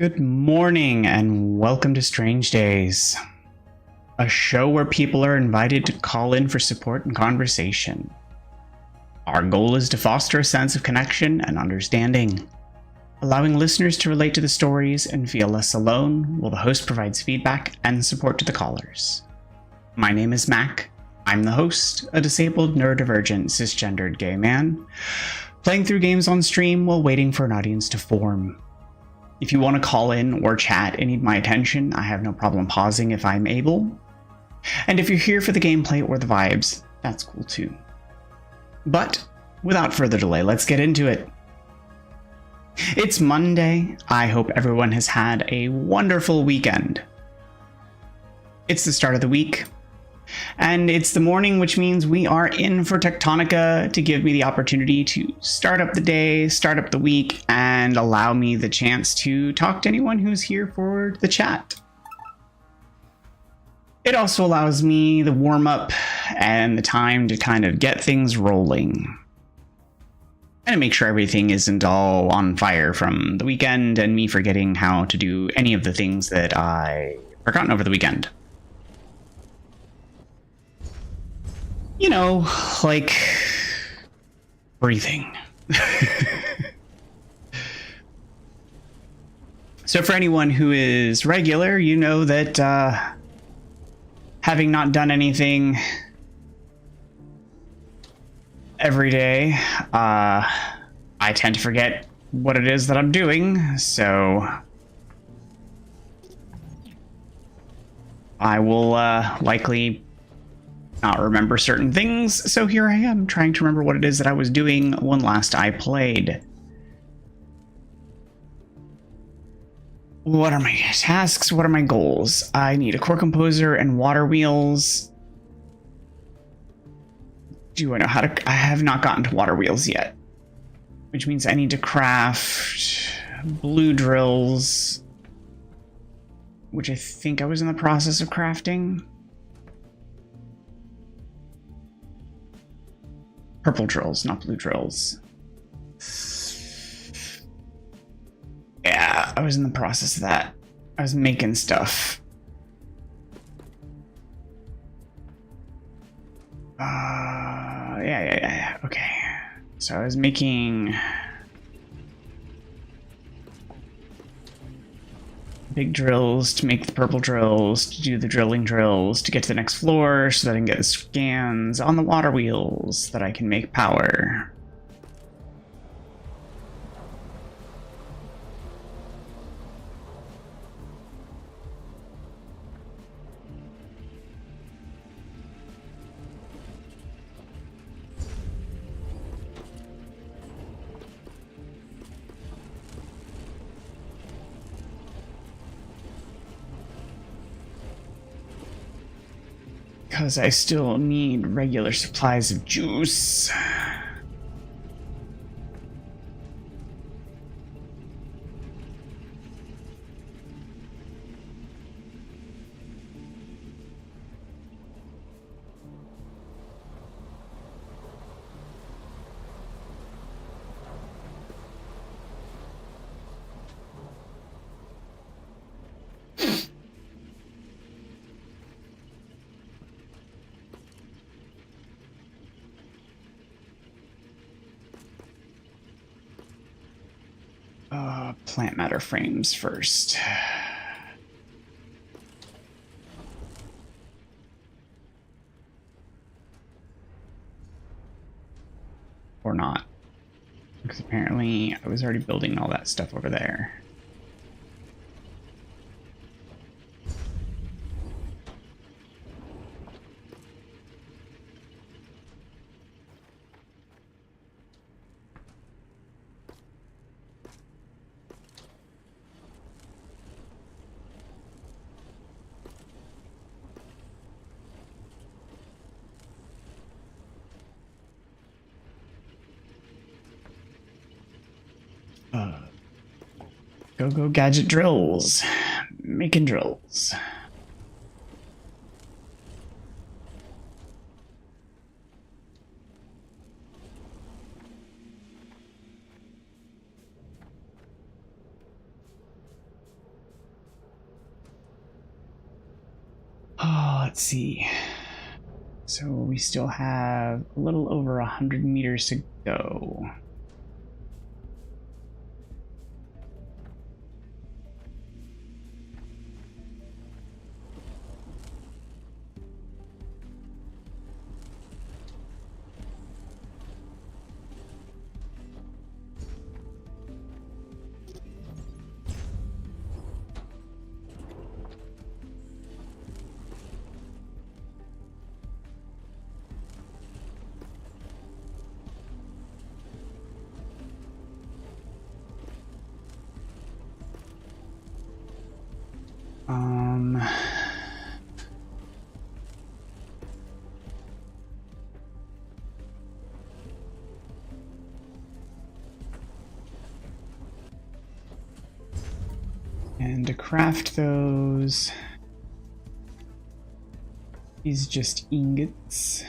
Good morning and welcome to Strange Days, a show where people are invited to call in for support and conversation. Our goal is to foster a sense of connection and understanding, allowing listeners to relate to the stories and feel less alone while the host provides feedback and support to the callers. My name is Mac. I'm the host, a disabled, neurodivergent, cisgendered gay man, playing through games on stream while waiting for an audience to form. If you want to call in or chat and need my attention, I have no problem pausing if I'm able. And if you're here for the gameplay or the vibes, that's cool too. But without further delay, let's get into it. It's Monday. I hope everyone has had a wonderful weekend. It's the start of the week, and it's the morning, which means we are in for Tectonica to give me the opportunity to start up the day, start up the week, and allow me the chance to talk to anyone who's here for the chat. It also allows me the warm-up and the time to kind of get things rolling. And to make sure everything isn't all on fire from the weekend and me forgetting how to do any of the things that I forgotten over the weekend. You know, like breathing. So for anyone who is regular, you know that having not done anything every day, I tend to forget what it is that I'm doing, so I will likely not remember certain things, so here I am trying to remember what it is that I was doing when last I played. What are my tasks? What are my goals? I need a core composer and water wheels. Do I know how to... I have not gotten to water wheels yet, which means I need to craft blue drills, which I think I was in the process of crafting. Purple drills, not blue drills. Yeah, I was in the process of that. I was making stuff. Yeah. Okay. So I was making big drills to make the purple drills, to do the drilling drills, to get to the next floor so that I can get the scans on the water wheels so that I can make power. Because I still need regular supplies of juice. Plant matter frames first. Or not. Because apparently I was already building all that stuff over there. Go gadget drills. Making drills. Let's see. So we still have a little over 100 meters to go. And to craft those, these just ingots.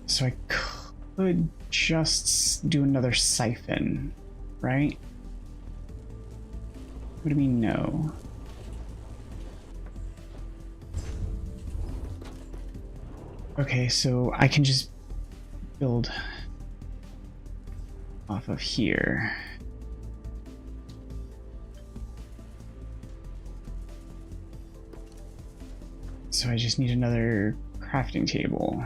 So I could just do another siphon, right? What do you mean no? Okay, so I can just build off of here. So I just need another crafting table.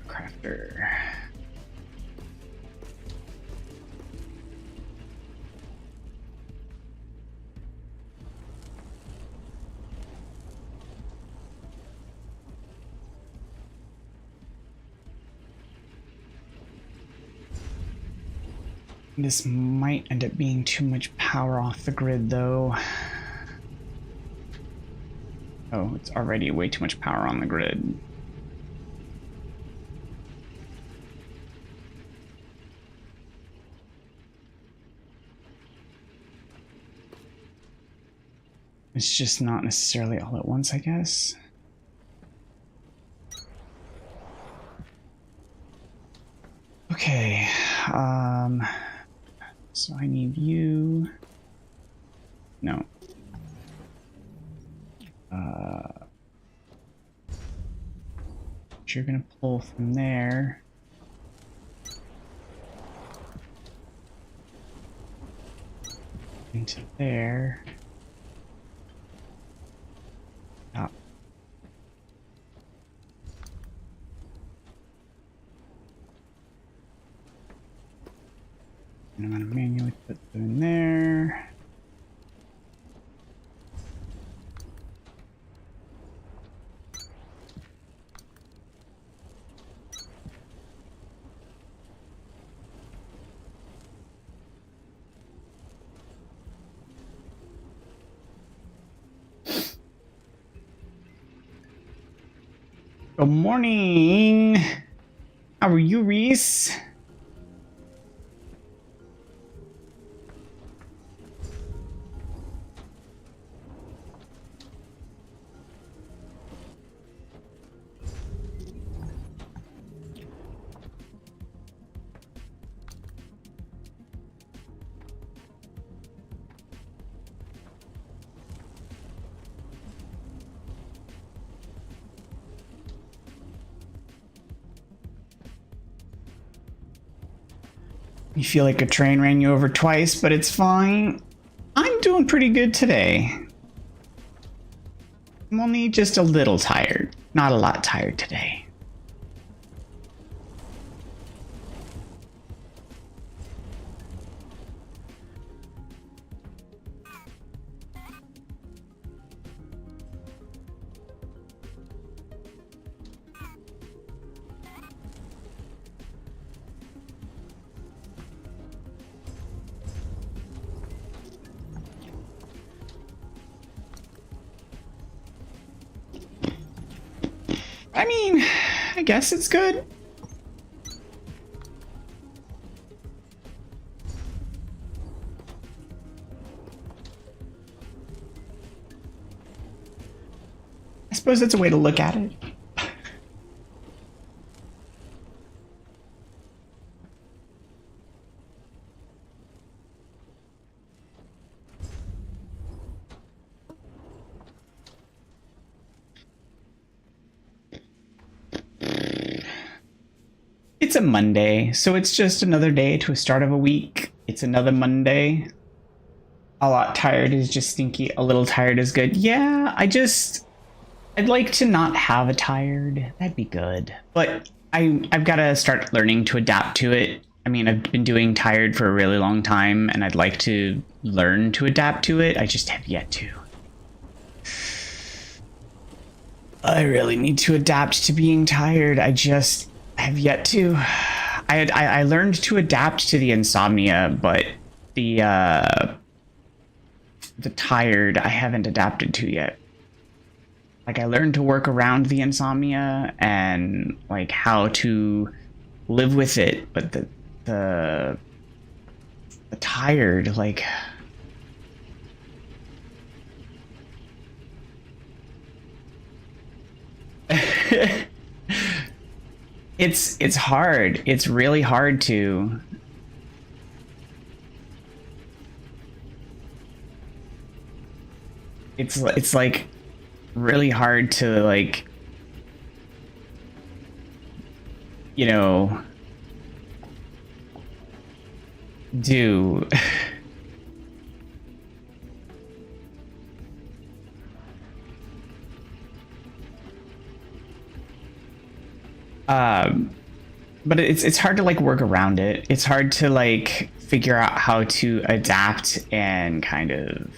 Crafter. This might end up being too much power off the grid, though. Oh, it's already way too much power on the grid. It's just not necessarily all at once, I guess. Okay, so I need you. No. You're gonna pull from there. Into there. Up. And I'm gonna manually put them in there. Good morning. How are you, Reese? You feel like a train ran you over twice, but it's fine. I'm doing pretty good today. I'm only just a little tired. Not a lot tired today. I mean, I guess it's good. I suppose that's a way to look at it. It's a Monday, so it's just another day to a start of a week. It's another Monday. A lot tired is just stinky. A little tired is good. Yeah, I'd like to not have a tired. That'd be good. But I've got to start learning to adapt to it. I mean, I've been doing tired for a really long time, and I'd like to learn to adapt to it. I just have yet to. I really need to adapt to being tired. I just have yet to. I learned to adapt to the insomnia, but the tired I haven't adapted to yet. Like, I learned to work around the insomnia and like how to live with it, but the tired, like, it's hard. It's really hard to. It's like really hard to, like, you know, do. But it's hard to like work around it. It's hard to like figure out how to adapt and kind of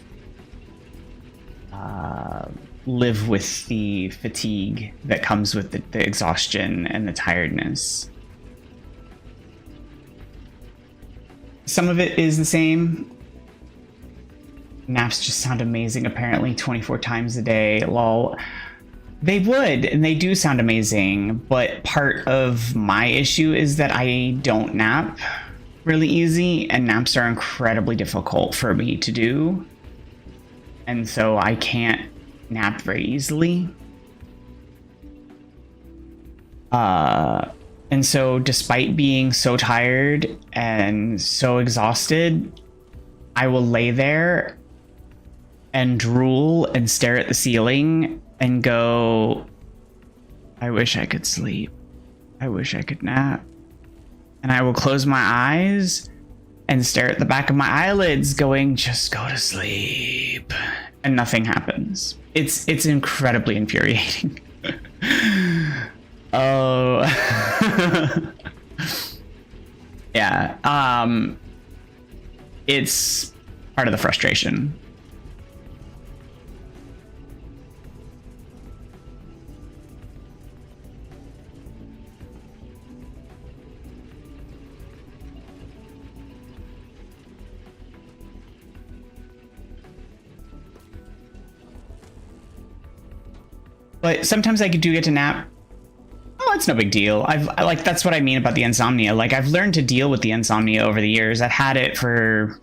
live with the fatigue that comes with the exhaustion and the tiredness. Some of it is the same. Naps just sound amazing, apparently 24 times a day. Lol. They would, and they do sound amazing, but part of my issue is that I don't nap really easy, and naps are incredibly difficult for me to do. And so I can't nap very easily. And so despite being so tired and so exhausted, I will lay there and drool and stare at the ceiling and go, I wish I could sleep. I wish I could nap. And I will close my eyes and stare at the back of my eyelids going, just go to sleep. And nothing happens. It's incredibly infuriating. Oh. Yeah. It's part of the frustration. But sometimes I do get to nap. Oh, it's no big deal. That's what I mean about the insomnia. Like, I've learned to deal with the insomnia over the years. I've had it for,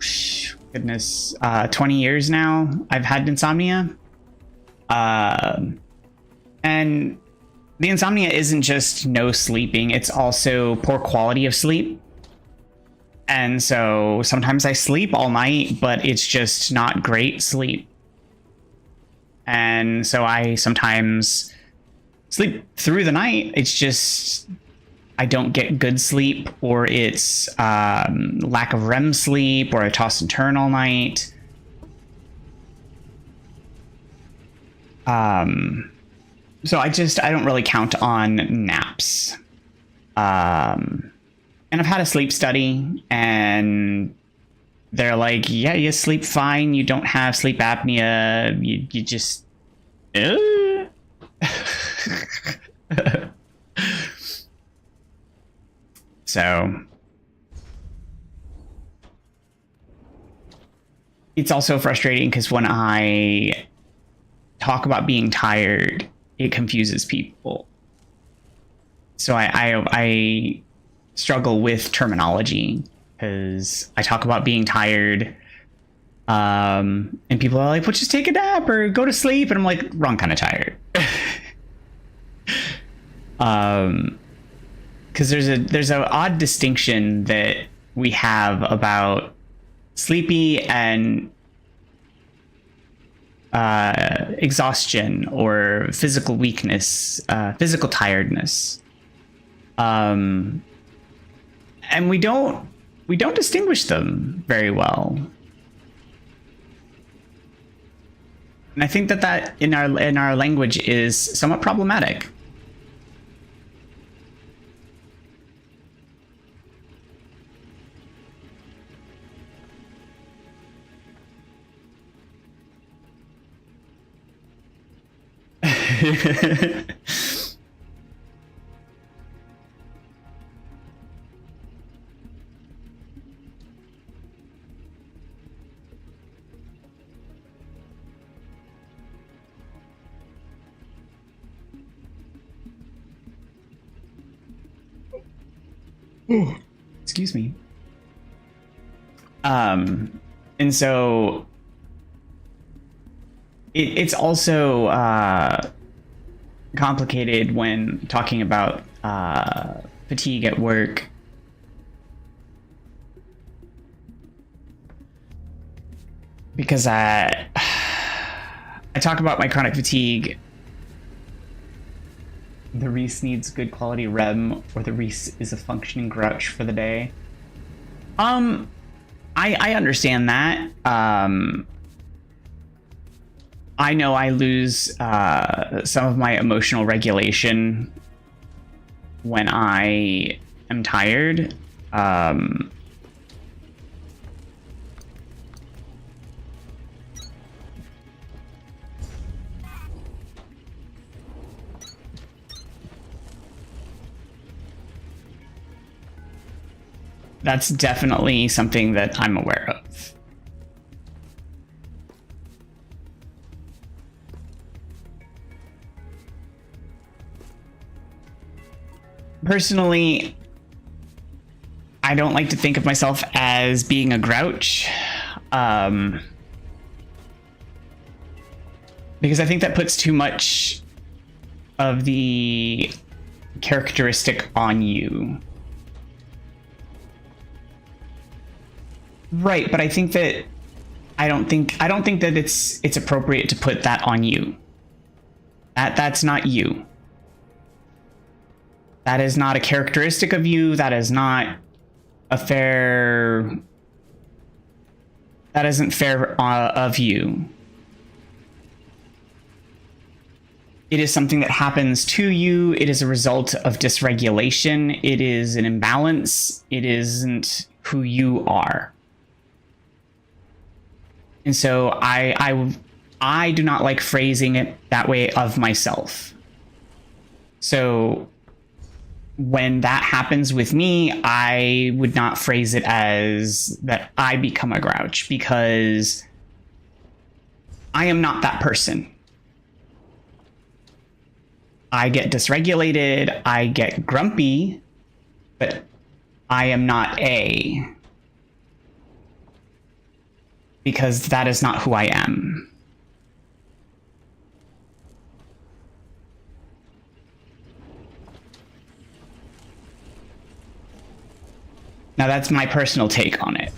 goodness, 20 years now. I've had insomnia. And the insomnia isn't just no sleeping. It's also poor quality of sleep. And so sometimes I sleep all night, but it's just not great sleep. And so I sometimes sleep through the night. It's just I don't get good sleep, or it's lack of REM sleep, or I toss and turn all night. So I don't really count on naps. And I've had a sleep study, and they're like, yeah, you sleep fine. You don't have sleep apnea. You just... So... It's also frustrating because when I talk about being tired, it confuses people. So I struggle with terminology, because I talk about being tired, and people are like, well, just take a nap or go to sleep. And I'm like, wrong kind of tired. Because there's an odd distinction that we have about sleepy and exhaustion or physical weakness, physical tiredness. and we don't distinguish them very well. And I think that in our language is somewhat problematic. Excuse me. And so it's also complicated when talking about fatigue at work. Because I talk about my chronic fatigue. The Reese needs good quality REM, or the Reese is a functioning grouch for the day. I understand that. I know I lose some of my emotional regulation when I am tired. That's definitely something that I'm aware of. Personally, I don't like to think of myself as being a grouch, because I think that puts too much of the characteristic on you. Right, but I think that I don't think that it's appropriate to put that on you. That's not you. That is not a characteristic of you. That is not a fair. That isn't fair of you. It is something that happens to you. It is a result of dysregulation. It is an imbalance. It isn't who you are. And so I do not like phrasing it that way of myself. So when that happens with me, I would not phrase it as that I become a grouch, because I am not that person. I get dysregulated, I get grumpy, but I am not a. Because that is not who I am. Now that's my personal take on it,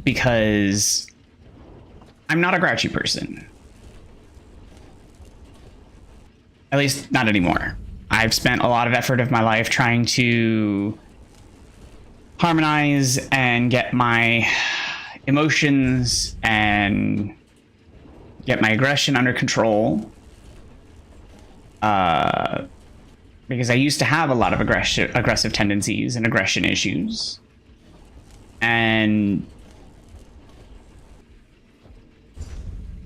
because I'm not a grouchy person. At least not anymore. I've spent a lot of effort of my life trying to harmonize and get my emotions and get my aggression under control, because I used to have a lot of aggressive tendencies and aggression issues, and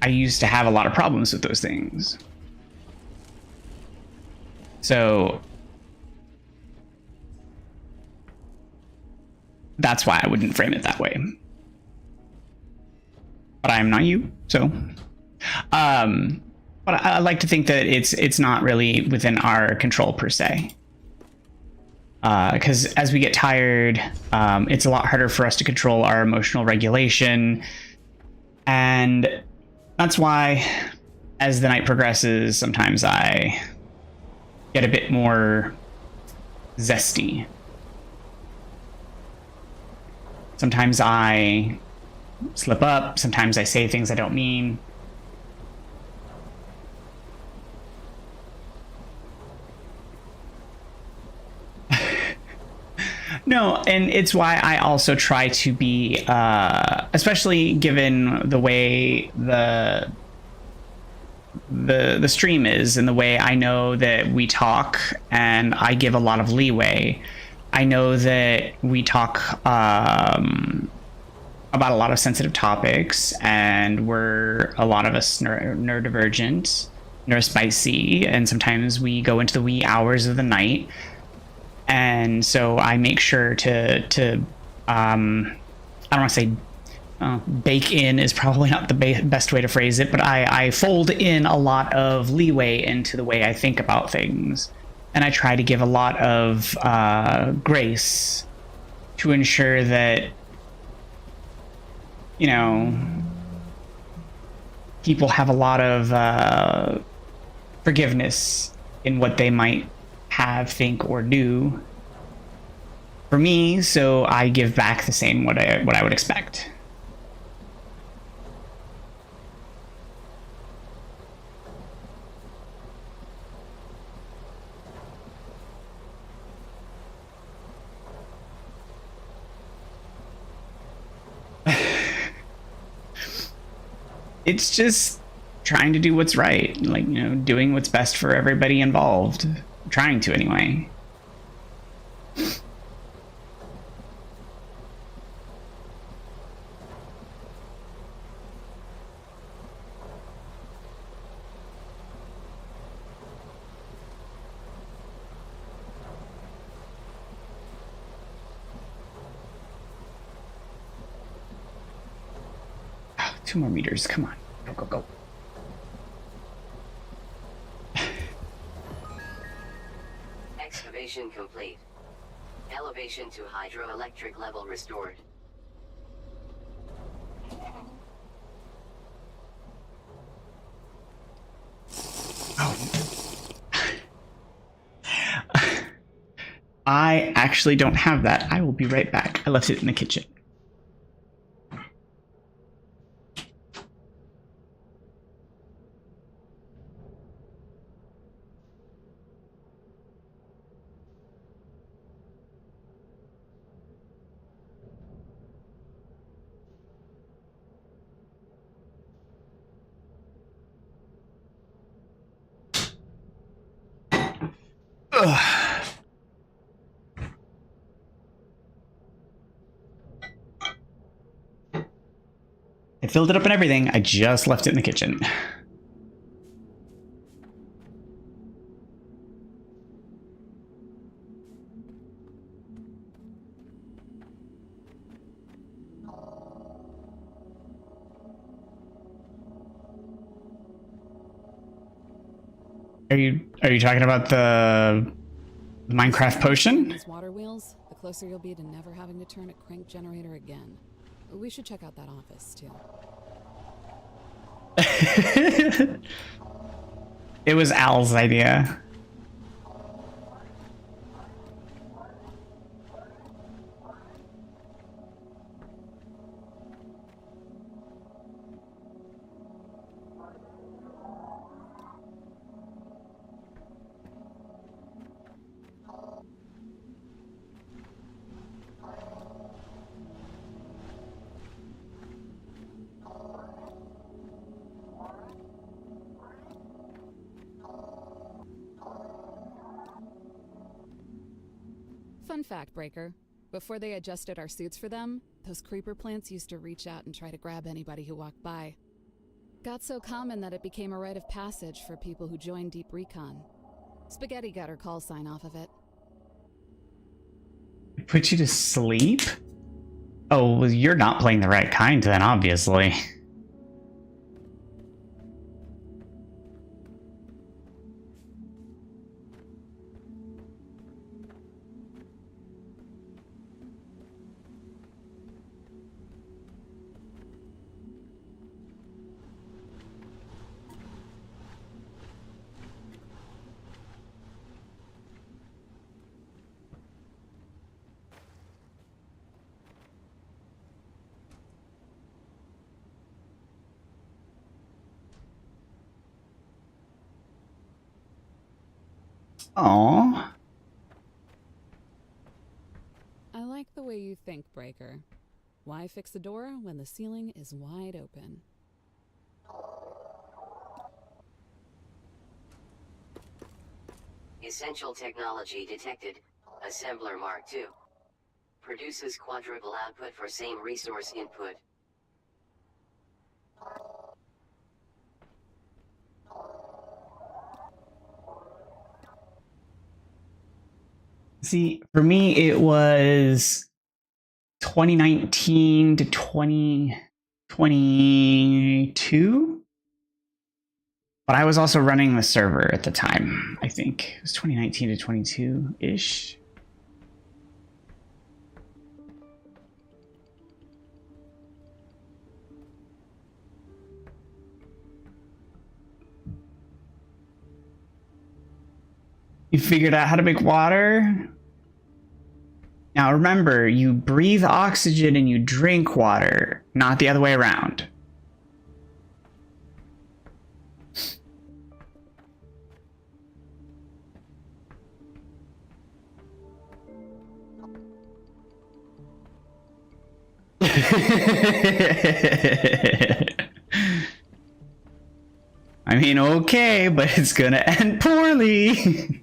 I used to have a lot of problems with those things. So that's why I wouldn't frame it that way. But I am not you, so. But I like to think that it's not really within our control per se. Because as we get tired, it's a lot harder for us to control our emotional regulation. And that's why, as the night progresses, sometimes I get a bit more zesty. Sometimes I slip up, sometimes I say things I don't mean. No, and it's why I also try to be, especially given the way the stream is and the way I know that we talk, and I give a lot of leeway. I know that we talk about a lot of sensitive topics, and we're a lot of us neurodivergent, neurospicy, and sometimes we go into the wee hours of the night. And so I make sure to I don't want to say bake in is probably not the best way to phrase it, but I fold in a lot of leeway into the way I think about things, and I try to give a lot of grace to ensure that, you know, people have a lot of forgiveness in what they might have, think, or do for me, so I give back the same what I would expect. It's just trying to do what's right, like, you know, doing what's best for everybody involved. Trying to, anyway. Oh, 2 more meters, come on. Go, go, go. Excavation complete. Elevation to hydroelectric level restored. Oh. I actually don't have that. I will be right back. I left it in the kitchen. Ugh. I filled it up and everything. I just left it in the kitchen. Are you talking about the Minecraft potion? These water wheels, the closer you'll be to never having to turn a crank generator again. We should check out that office too. It was Al's idea. Fun fact, Breaker. Before they adjusted our suits for them, those creeper plants used to reach out and try to grab anybody who walked by. Got so common that it became a rite of passage for people who joined Deep Recon. Spaghetti got her call sign off of it. Put you to sleep? Oh, well, you're not playing the right kind then, obviously. Aww. Think breaker. Why fix a door when the ceiling is wide open? Essential technology detected. Assembler Mark II. Produces quadruple output for same resource input. See, for me, it was 2019 to 2022. But I was also running the server at the time, I think. It was 2019 to 22-ish. You figured out how to make water? Now remember, you breathe oxygen and you drink water, not the other way around. I mean, okay, but it's gonna end poorly.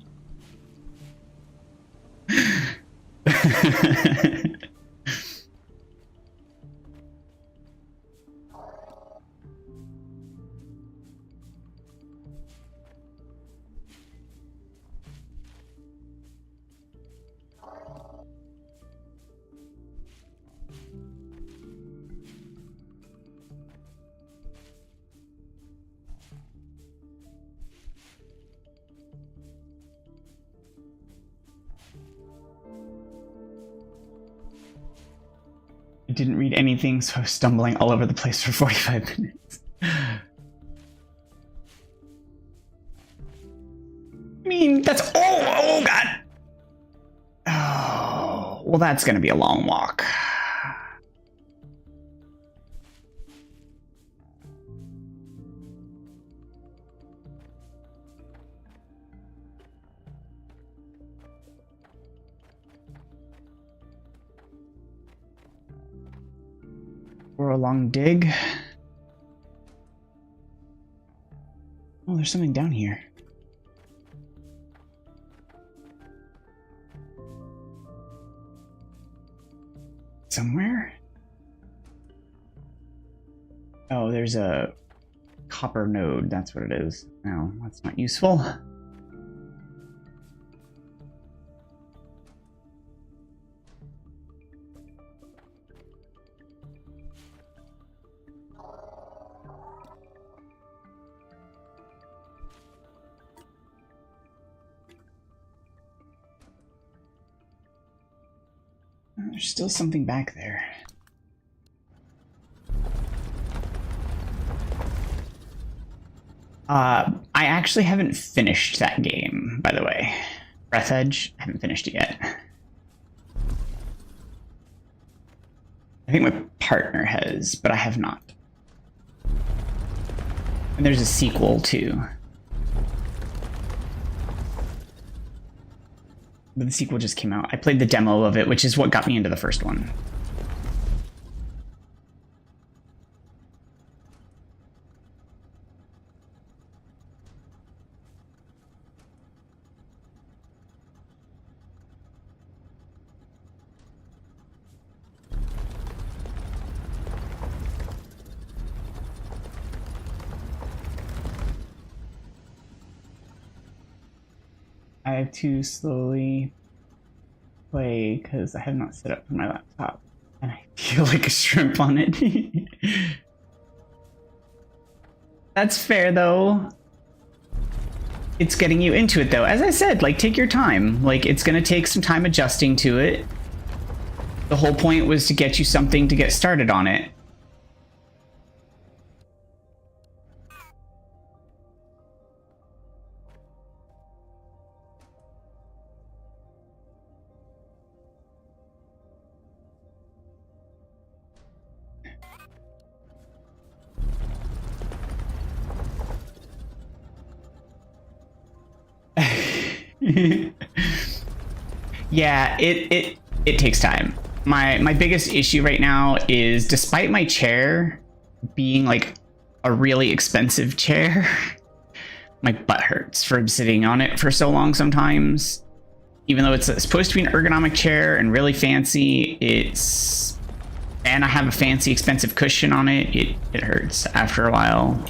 I didn't read anything, so I was stumbling all over the place for 45 minutes. I mean, that's... Oh, God! Oh, well, that's gonna be a long walk. Or a long dig. Oh, there's something down here. Somewhere? Oh, there's a copper node. That's what it is. No, that's not useful. There's still something back there. I actually haven't finished that game, by the way. Breath Edge, I haven't finished it yet. I think my partner has, but I have not. And there's a sequel too. But the sequel just came out. I played the demo of it, which is what got me into the first one. I have to slowly play because I have not set up for my laptop and I feel like a shrimp on it. That's fair though. It's getting you into it though. As I said, like, take your time. Like, it's gonna take some time adjusting to it. The whole point was to get you something to get started on it. Yeah, it takes time. My biggest issue right now is, despite my chair being like a really expensive chair, my butt hurts from sitting on it for so long sometimes. Even though it's supposed to be an ergonomic chair and really fancy, and I have a fancy expensive cushion on it, it hurts after a while.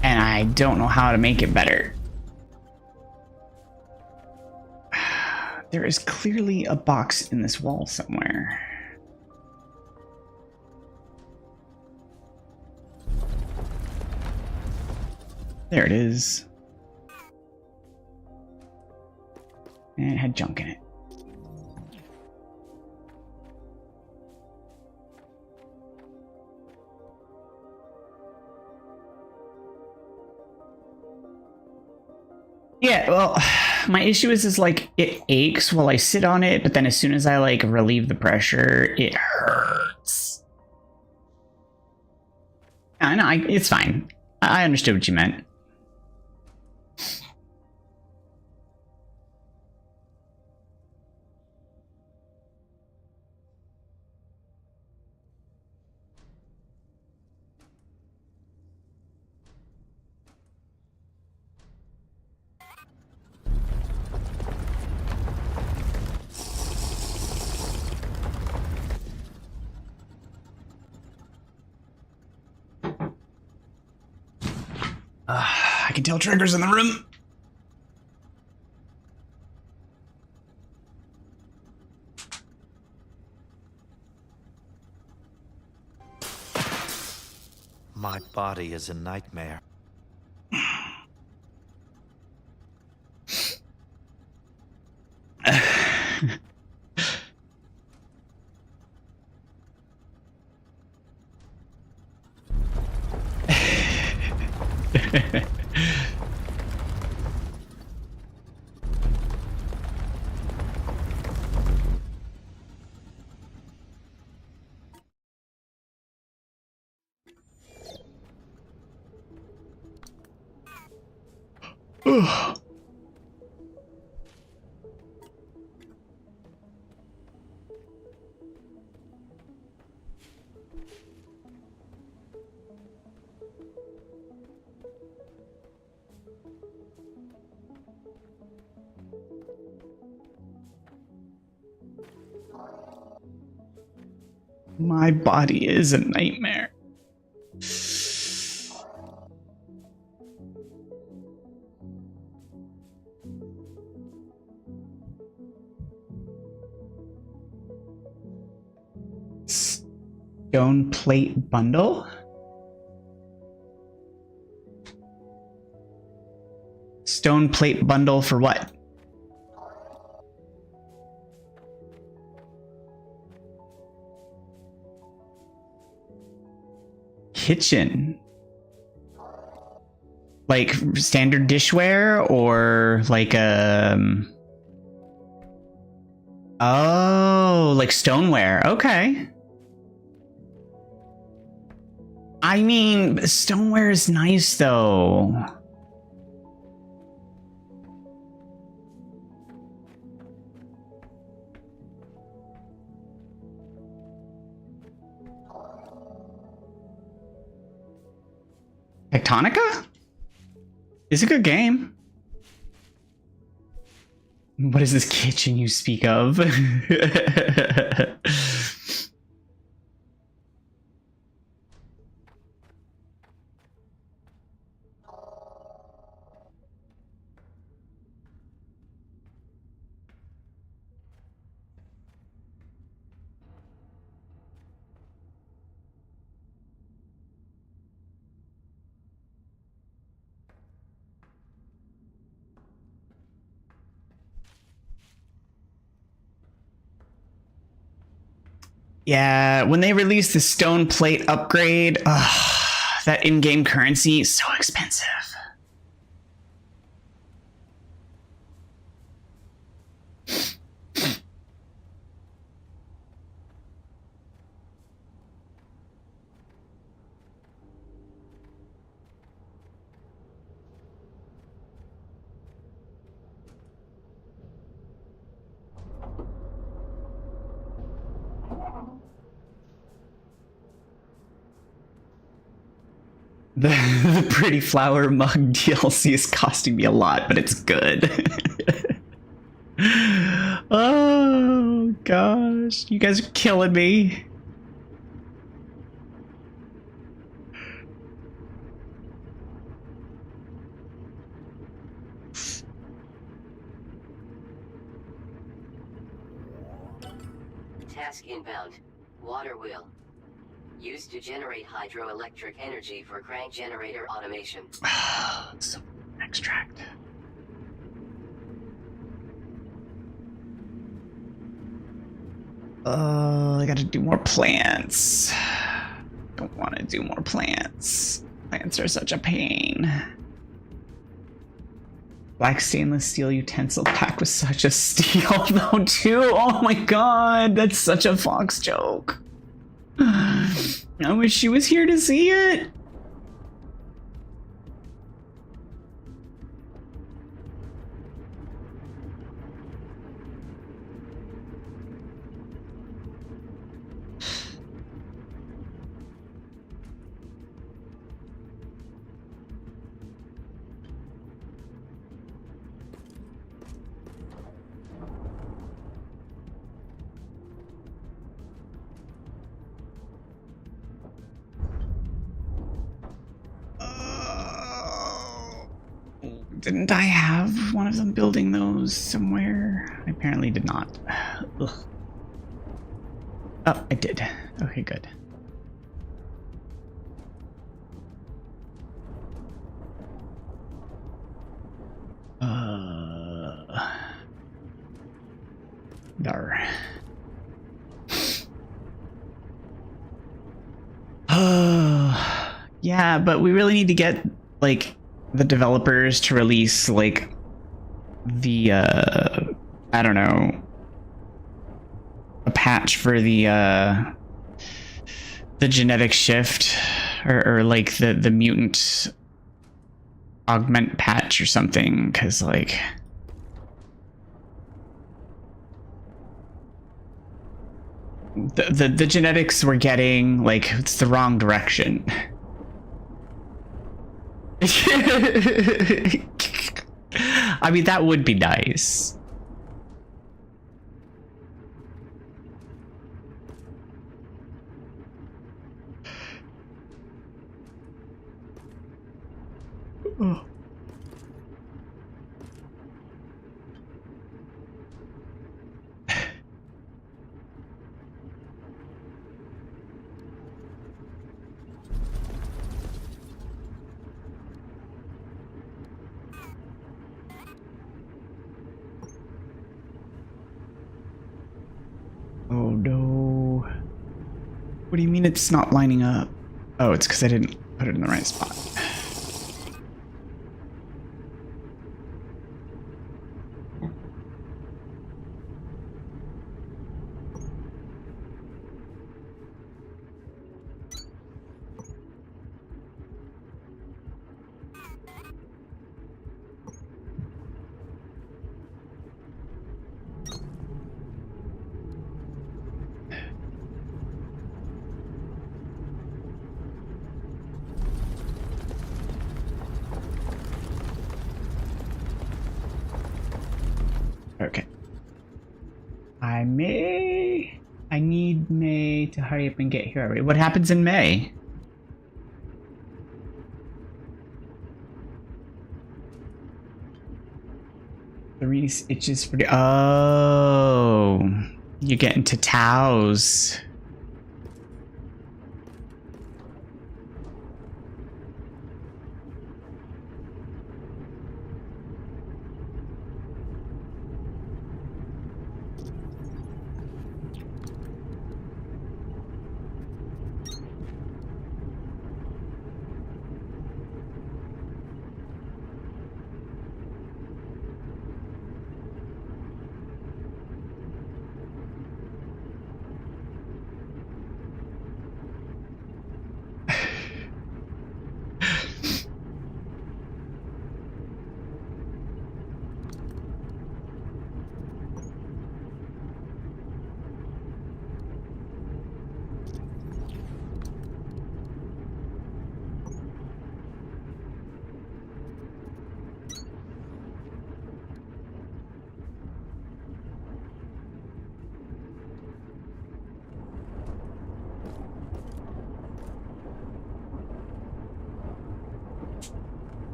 And I don't know how to make it better. There is clearly a box in this wall somewhere. There it is. And it had junk in it. Yeah, well, my issue is like it aches while I sit on it, but then as soon as I like relieve the pressure, it hurts. I know, it's fine. I understood what you meant. I can tell Trigger's in the room. My body is a nightmare. My body is a nightmare. Stone plate bundle? Stone plate bundle for what? Kitchen. Like standard dishware or like oh, like stoneware. Okay. I mean, stoneware is nice though. Tectonica? It's a good game. What is this kitchen you speak of? Yeah, when they released the stone plate upgrade, that in-game currency is so expensive. The Pretty Flower Mug DLC is costing me a lot, but it's good. Oh gosh, you guys are killing me. Task inbound. Water wheel. Used to generate hydroelectric energy for crank generator automation. So, extract. I gotta do more plants. Don't want to do more plants. Plants are such a pain. Black stainless steel utensil pack was such a steal though too. Oh my god, that's such a Fox joke. I wish she was here to see it. Didn't I have one of them building those somewhere? I apparently did not. Ugh. Oh, I did. Okay, good. Dar. Yeah, but we really need to get, like, the developers to release, like, the, I don't know, a patch for the genetic shift, or like, the mutant augment patch or something, because, like, the genetics we're getting, like, it's the wrong direction. I mean, that would be nice. Oh. Oh no. What do you mean it's not lining up? Oh, it's because I didn't put it in the right spot. Okay. I need May to hurry up and get here already. What happens in May? Three itches for the... Oh. You're getting to Taos.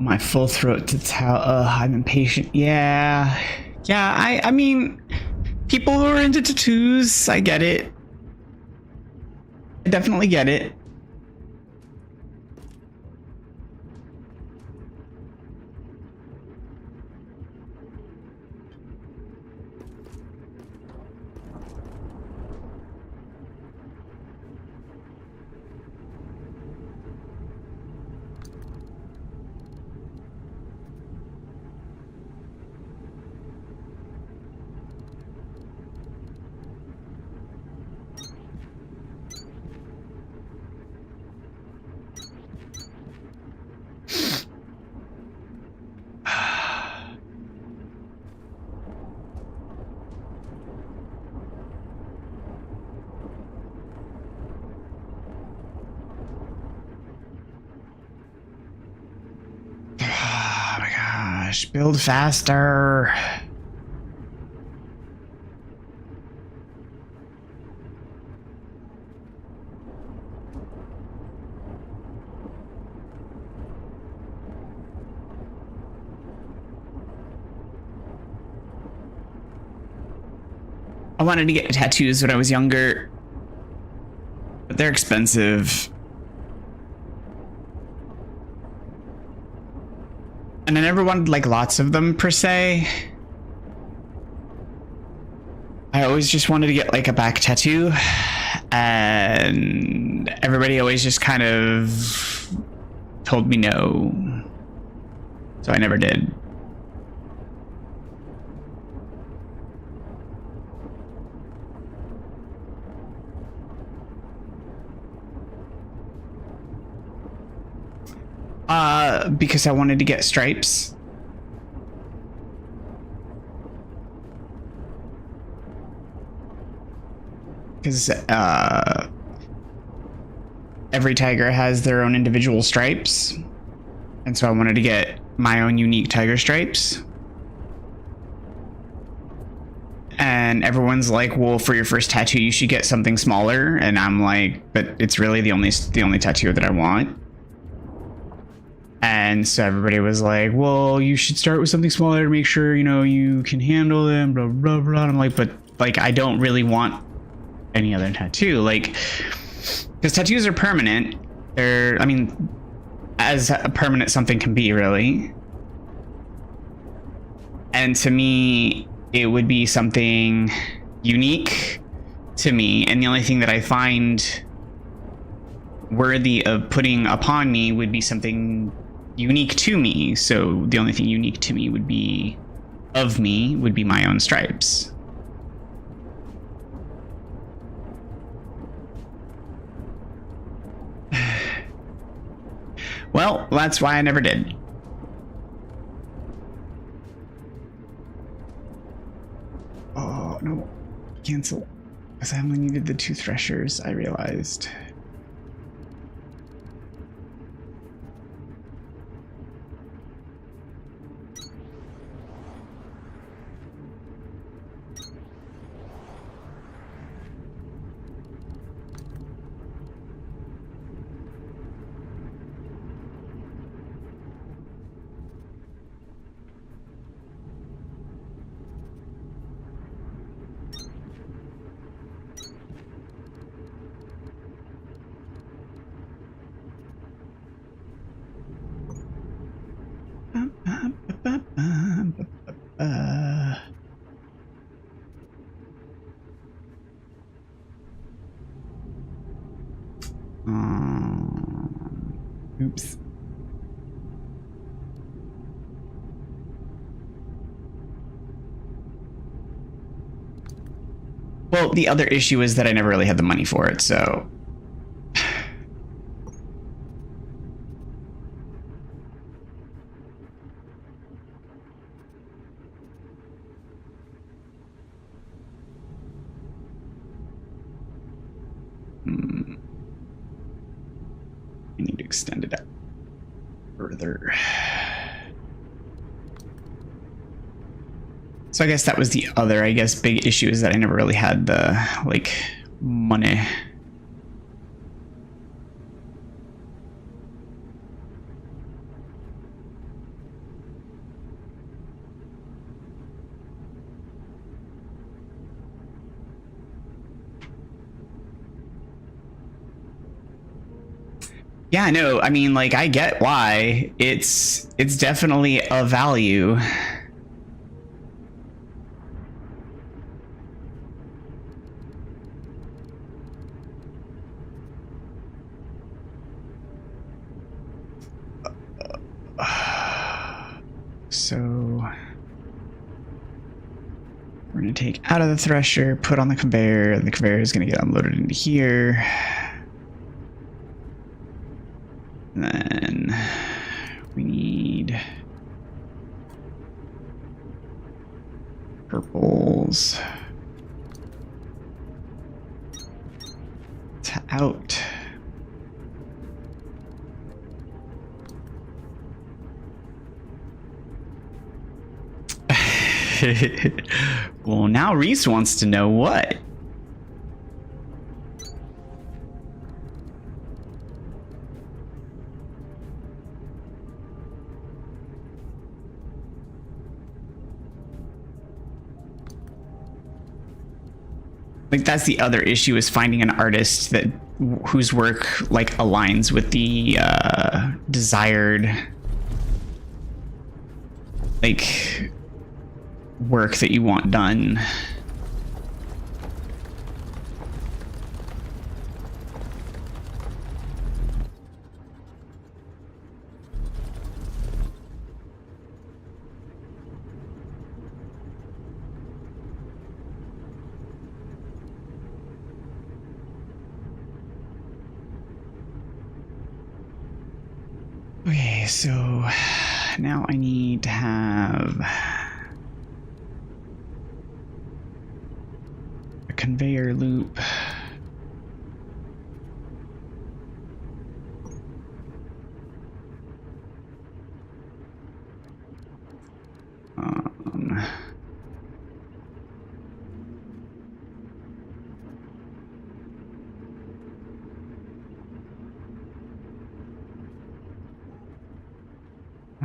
My full throat to tell. I'm impatient. Yeah. Yeah, I mean, people who are into tattoos, I get it. I definitely get it. Oh my gosh, build faster. I wanted to get tattoos when I was younger, but they're expensive. And I never wanted like lots of them per se. I always just wanted to get like a back tattoo, and everybody always just kind of told me no. So I never did. Because I wanted to get stripes. Because every tiger has their own individual stripes, and so I wanted to get my own unique tiger stripes. And everyone's like, well, for your first tattoo you should get something smaller, and I'm like, but it's really the only tattoo that I want. And so everybody was like, well, you should start with something smaller to make sure, you know, you can handle them, blah, blah, blah. And I'm like, but like, I don't really want any other tattoo. Like, because tattoos are permanent. They're, I mean, as permanent something can be, really. And to me, it would be something unique to me. And the only thing that I find worthy of putting upon me would be something unique to me. So the only thing unique to me would be my own stripes. Well, that's why I never did. Oh no, cancel. Because I only needed the 2 threshers, I realized. Oops. Well, the other issue is that I never really had the money for it, so... I need to extend it out further. So I guess that was the other, I guess, big issue, is that I never really had the, like, money. Yeah, no, I mean, like, I get why. It's definitely a value. So we're going to take out of the thresher, put on the conveyor, and the conveyor is going to get unloaded into here. And then we need purples to out. Well, now Reese wants to know what. Like, that's the other issue, is finding an artist that whose work like aligns with the desired like work that you want done. Okay, so now I need to have a conveyor loop.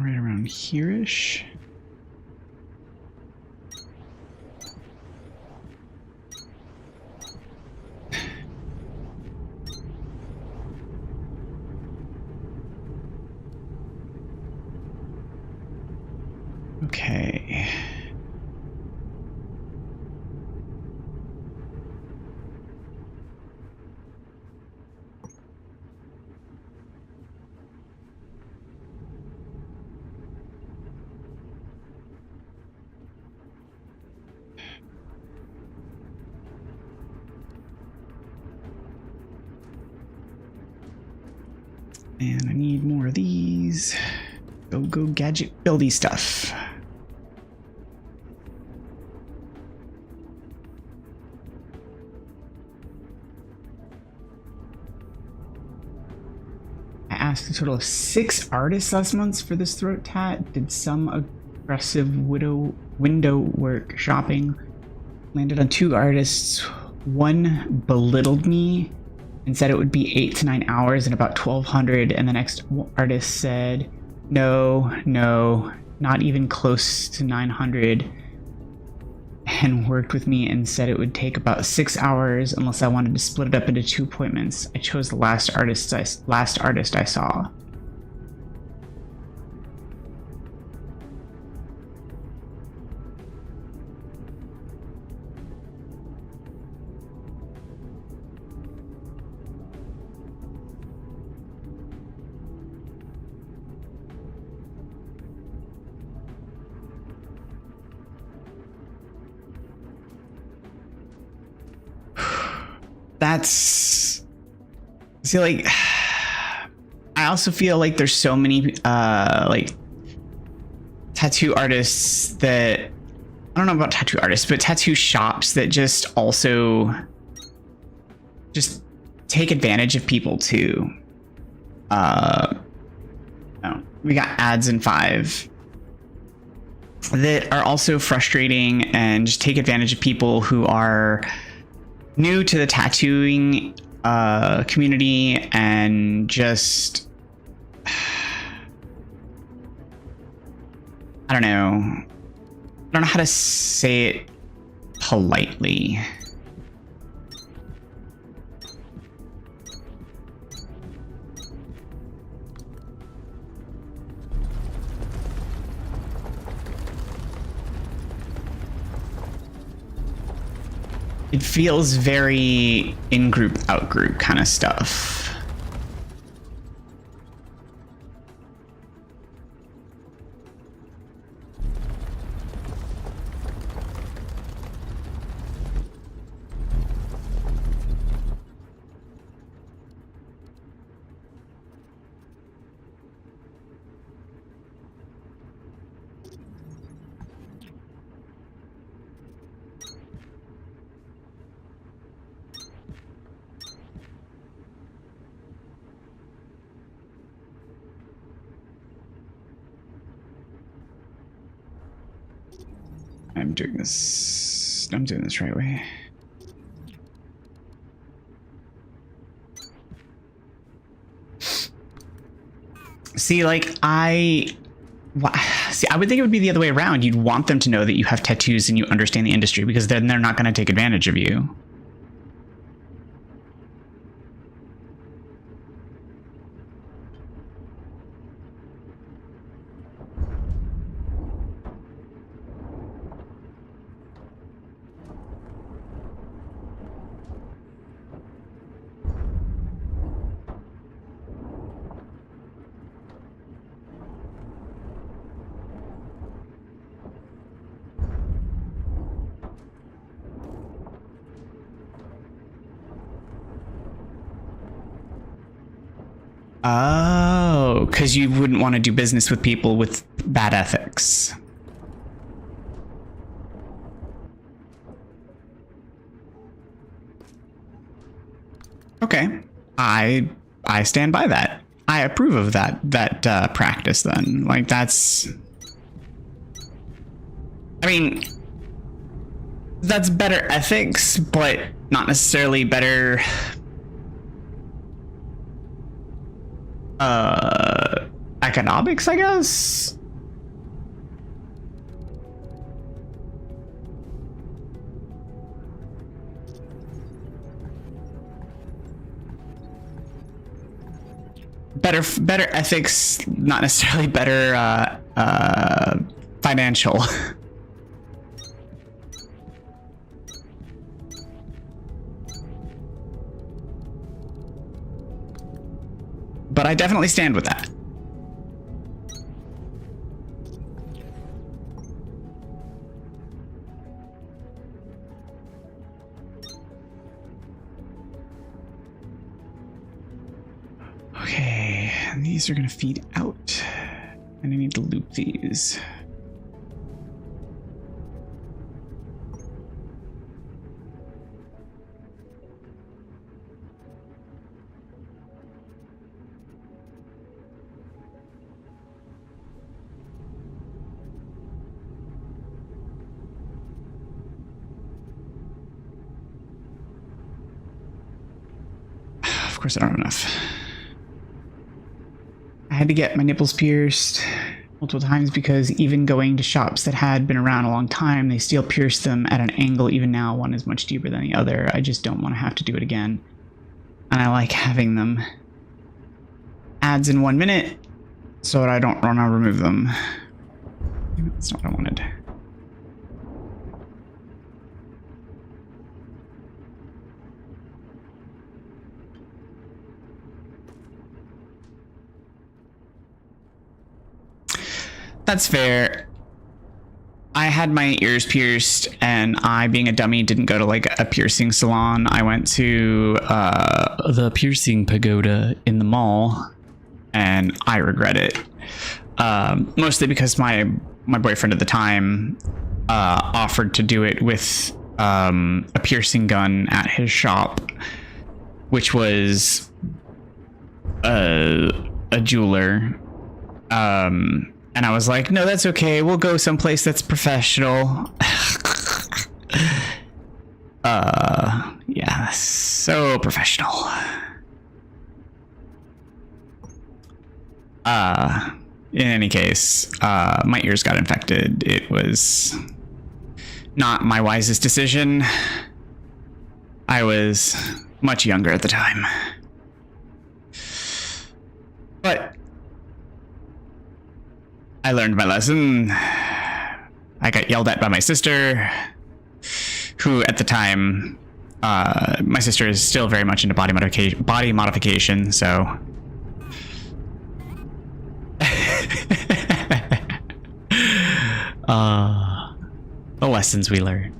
Right around here-ish. Okay. And I need more of these. Go gadget buildy stuff. I asked a total of 6 artists last month for this throat tat. Did some aggressive window work shopping. Landed on 2 artists. One belittled me and said it would be 8 to 9 hours and about 1,200, and the next artist said, no, not even close to 900, and worked with me and said it would take about 6 hours unless I wanted to split it up into 2 appointments. I chose the last artist I saw. That's, see, like, I also feel like there's so many like tattoo artists that, I don't know about tattoo artists, but tattoo shops that just also just take advantage of people too. We got ads in 5 that are also frustrating and just take advantage of people who are new to the tattooing community and just, I don't know how to say it politely. It feels very in-group, out-group kind of stuff. I'm doing this right way. See, like, I would think it would be the other way around. You'd want them to know that you have tattoos and you understand the industry, because then they're not going to take advantage of you. Oh, because you wouldn't want to do business with people with bad ethics. Okay, I stand by that. I approve of that practice. Then, like, that's. I mean, that's better ethics, but not necessarily better. Economics, I guess. Better ethics, not necessarily better financial. But I definitely stand with that. Okay, and these are gonna feed out, and I need to loop these. Of course I don't have enough. I had to get my nipples pierced multiple times because even going to shops that had been around a long time, they still pierce them at an angle. Even now, one is much deeper than the other. I just don't want to have to do it again. And I like having them. Ads in 1 minute so that I don't want to remove them. That's not what I wanted. That's fair. I had my ears pierced, and I, being a dummy, didn't go to like a piercing salon. I went to the piercing pagoda in the mall, and I regret it. Mostly because my boyfriend at the time offered to do it with a piercing gun at his shop, which was a jeweler. And I was like, no, that's okay. We'll go someplace that's professional. Yeah, so professional. In any case, my ears got infected. It was not my wisest decision. I was much younger at the time. But I learned my lesson. I got yelled at by my sister, who at the time, my sister is still very much into body modification, so. The lessons we learn.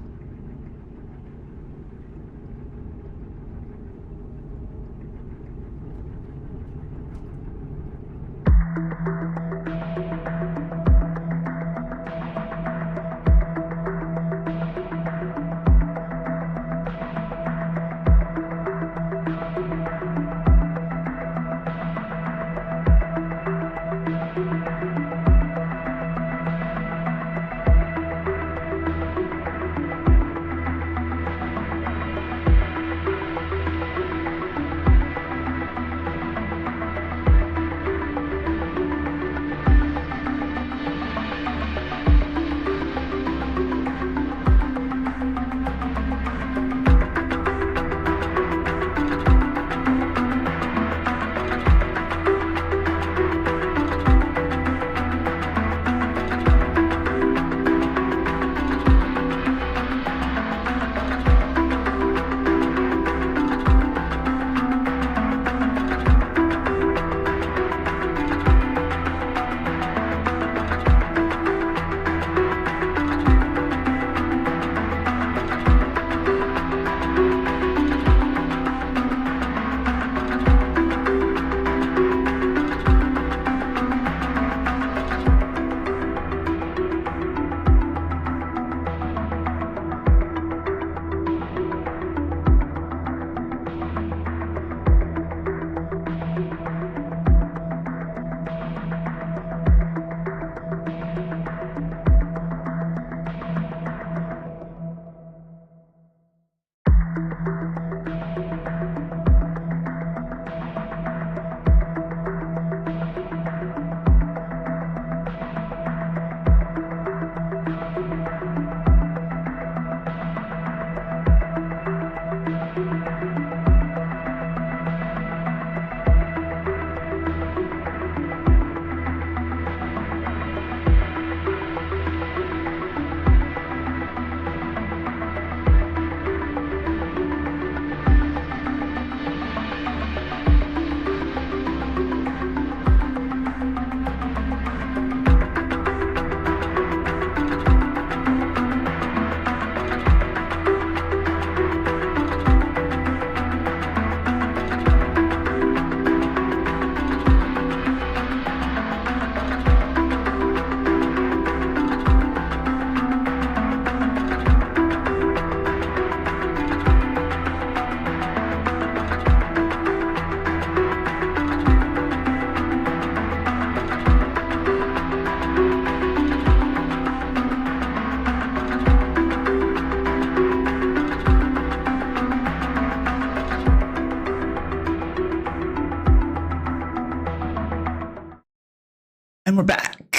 And we're back.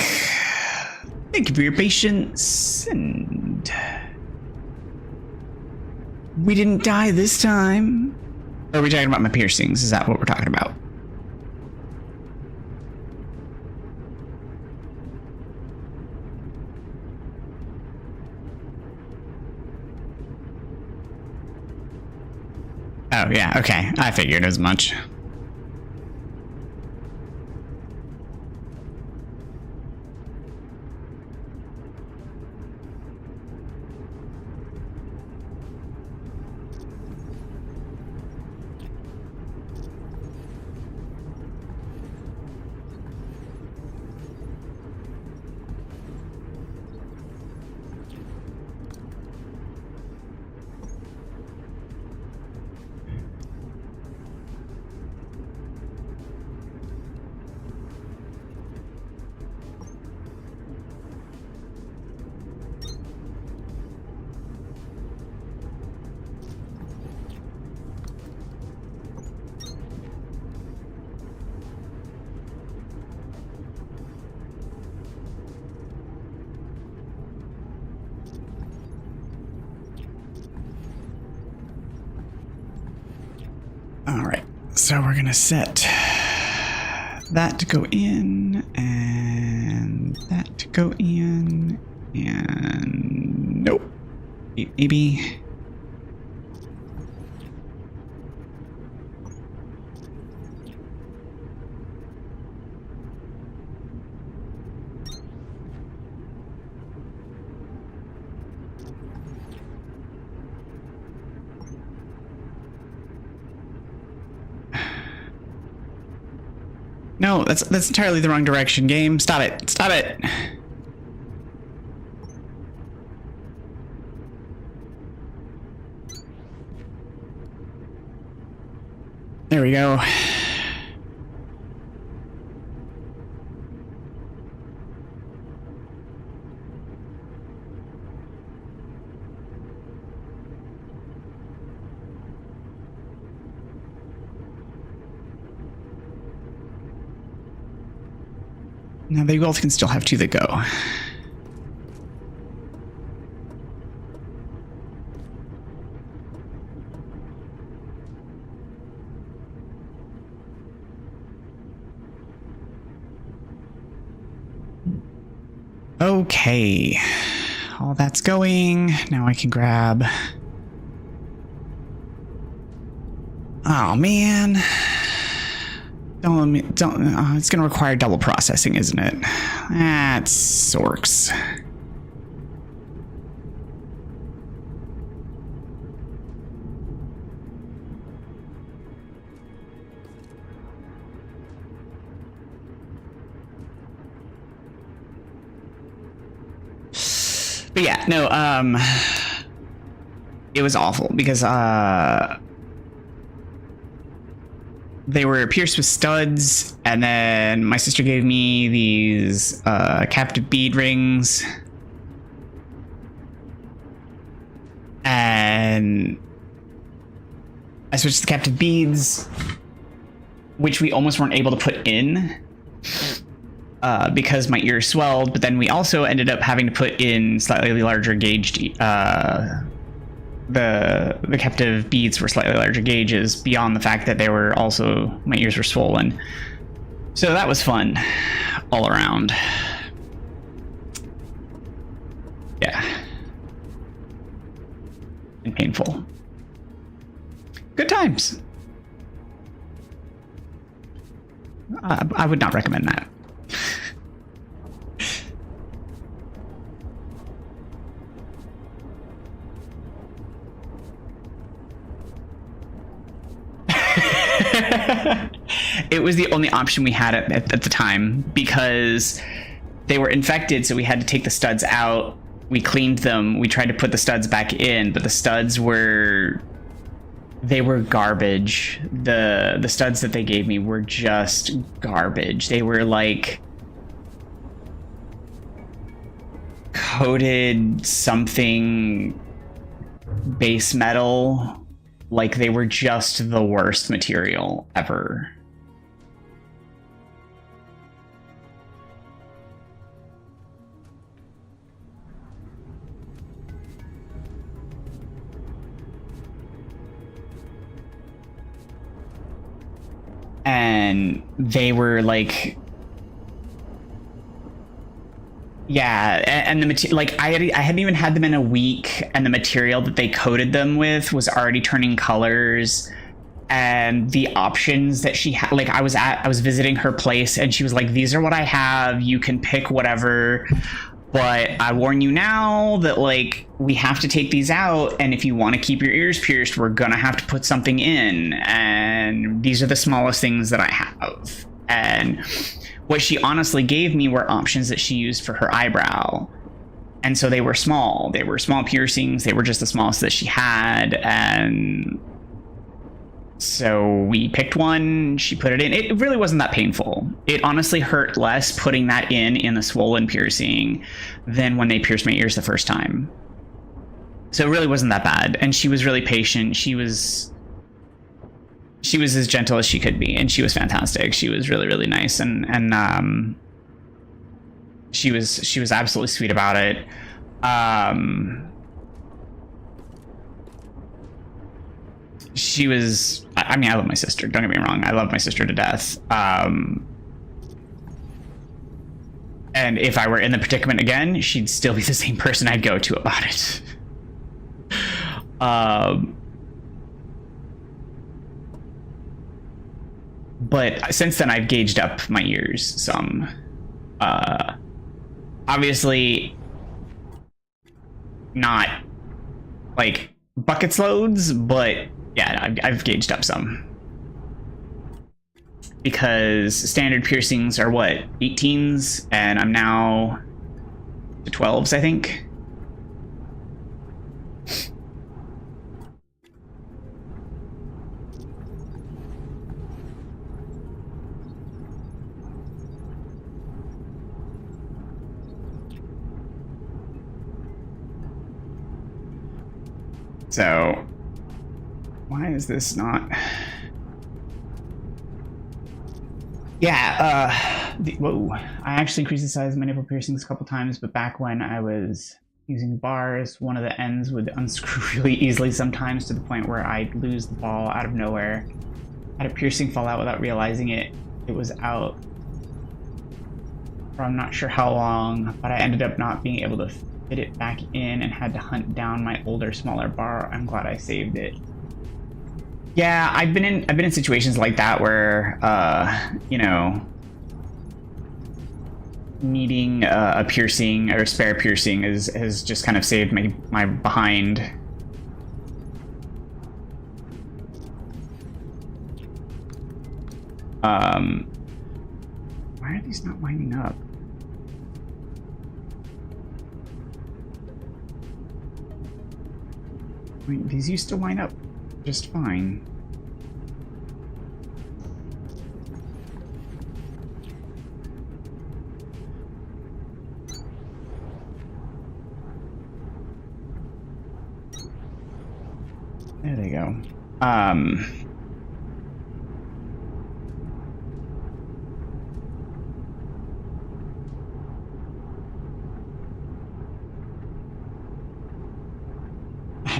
Thank you for your patience. And we didn't die this time. Or are we talking about my piercings? Is that what we're talking about? Oh, yeah, okay. I figured as much. All right, so we're gonna set that to go in, and that to go in, and nope. Maybe No, that's entirely the wrong direction, game. Stop it. Stop it. There we go. Now they both can still have two that go. Okay, all that's going. Now I can grab. Oh man. Don't. It's gonna require double processing, isn't it? That sorks. But yeah, no, it was awful because they were pierced with studs, and then my sister gave me these captive bead rings, and I switched the captive beads, which we almost weren't able to put in because my ear swelled, but then we also ended up having to put in slightly larger gauged the captive beads were slightly larger gauges beyond the fact that they were also, my ears were swollen. So that was fun all around. Yeah. And painful. Good times. I would not recommend that. It was the only option we had at the time because they were infected, so we had to take the studs out. We cleaned them. We tried to put the studs back in, but the studs were garbage. The studs that they gave me were just garbage. They were like coated something base metal. Like they were just the worst material ever. And they were like, yeah, and the material, like I hadn't even had them in a week, and the material that they coated them with was already turning colors. And the options that she had, like I was visiting her place, and she was like, "These are what I have. You can pick whatever, but I warn you now that like we have to take these out, and if you want to keep your ears pierced, we're gonna have to put something in. And these are the smallest things that I have." And what she honestly gave me were options that she used for her eyebrow. And so they were small. They were small piercings. They were just the smallest that she had. And so we picked one. She put it in. It really wasn't that painful. It honestly hurt less putting that in the swollen piercing than when they pierced my ears the first time. So it really wasn't that bad. And she was really patient. She was as gentle as she could be, and she was fantastic. She was really, really nice, and she was absolutely sweet about it. She was, I mean, I love my sister, don't get me wrong, I love my sister to death. And if I were in the predicament again, she'd still be the same person I'd go to about it. But since then, I've gauged up my ears some. Obviously, not like buckets loads, but yeah, I've gauged up some. because standard piercings are what, 18s, and I'm now to 12s, I think. So, why is this not? Yeah, whoa. I actually increased the size of my nipple piercings a couple times, but back when I was using bars, one of the ends would unscrew really easily sometimes, to the point where I'd lose the ball out of nowhere. I had a piercing fall out without realizing it. It was out for I'm not sure how long, but I ended up not being able to fit it back in and had to hunt down my older, smaller bar. I'm glad I saved it. Yeah, I've been in situations like that where, you know, needing a piercing or a spare piercing has just kind of saved my behind. Why are these not lining up? I mean, these used to line up just fine. There they go. I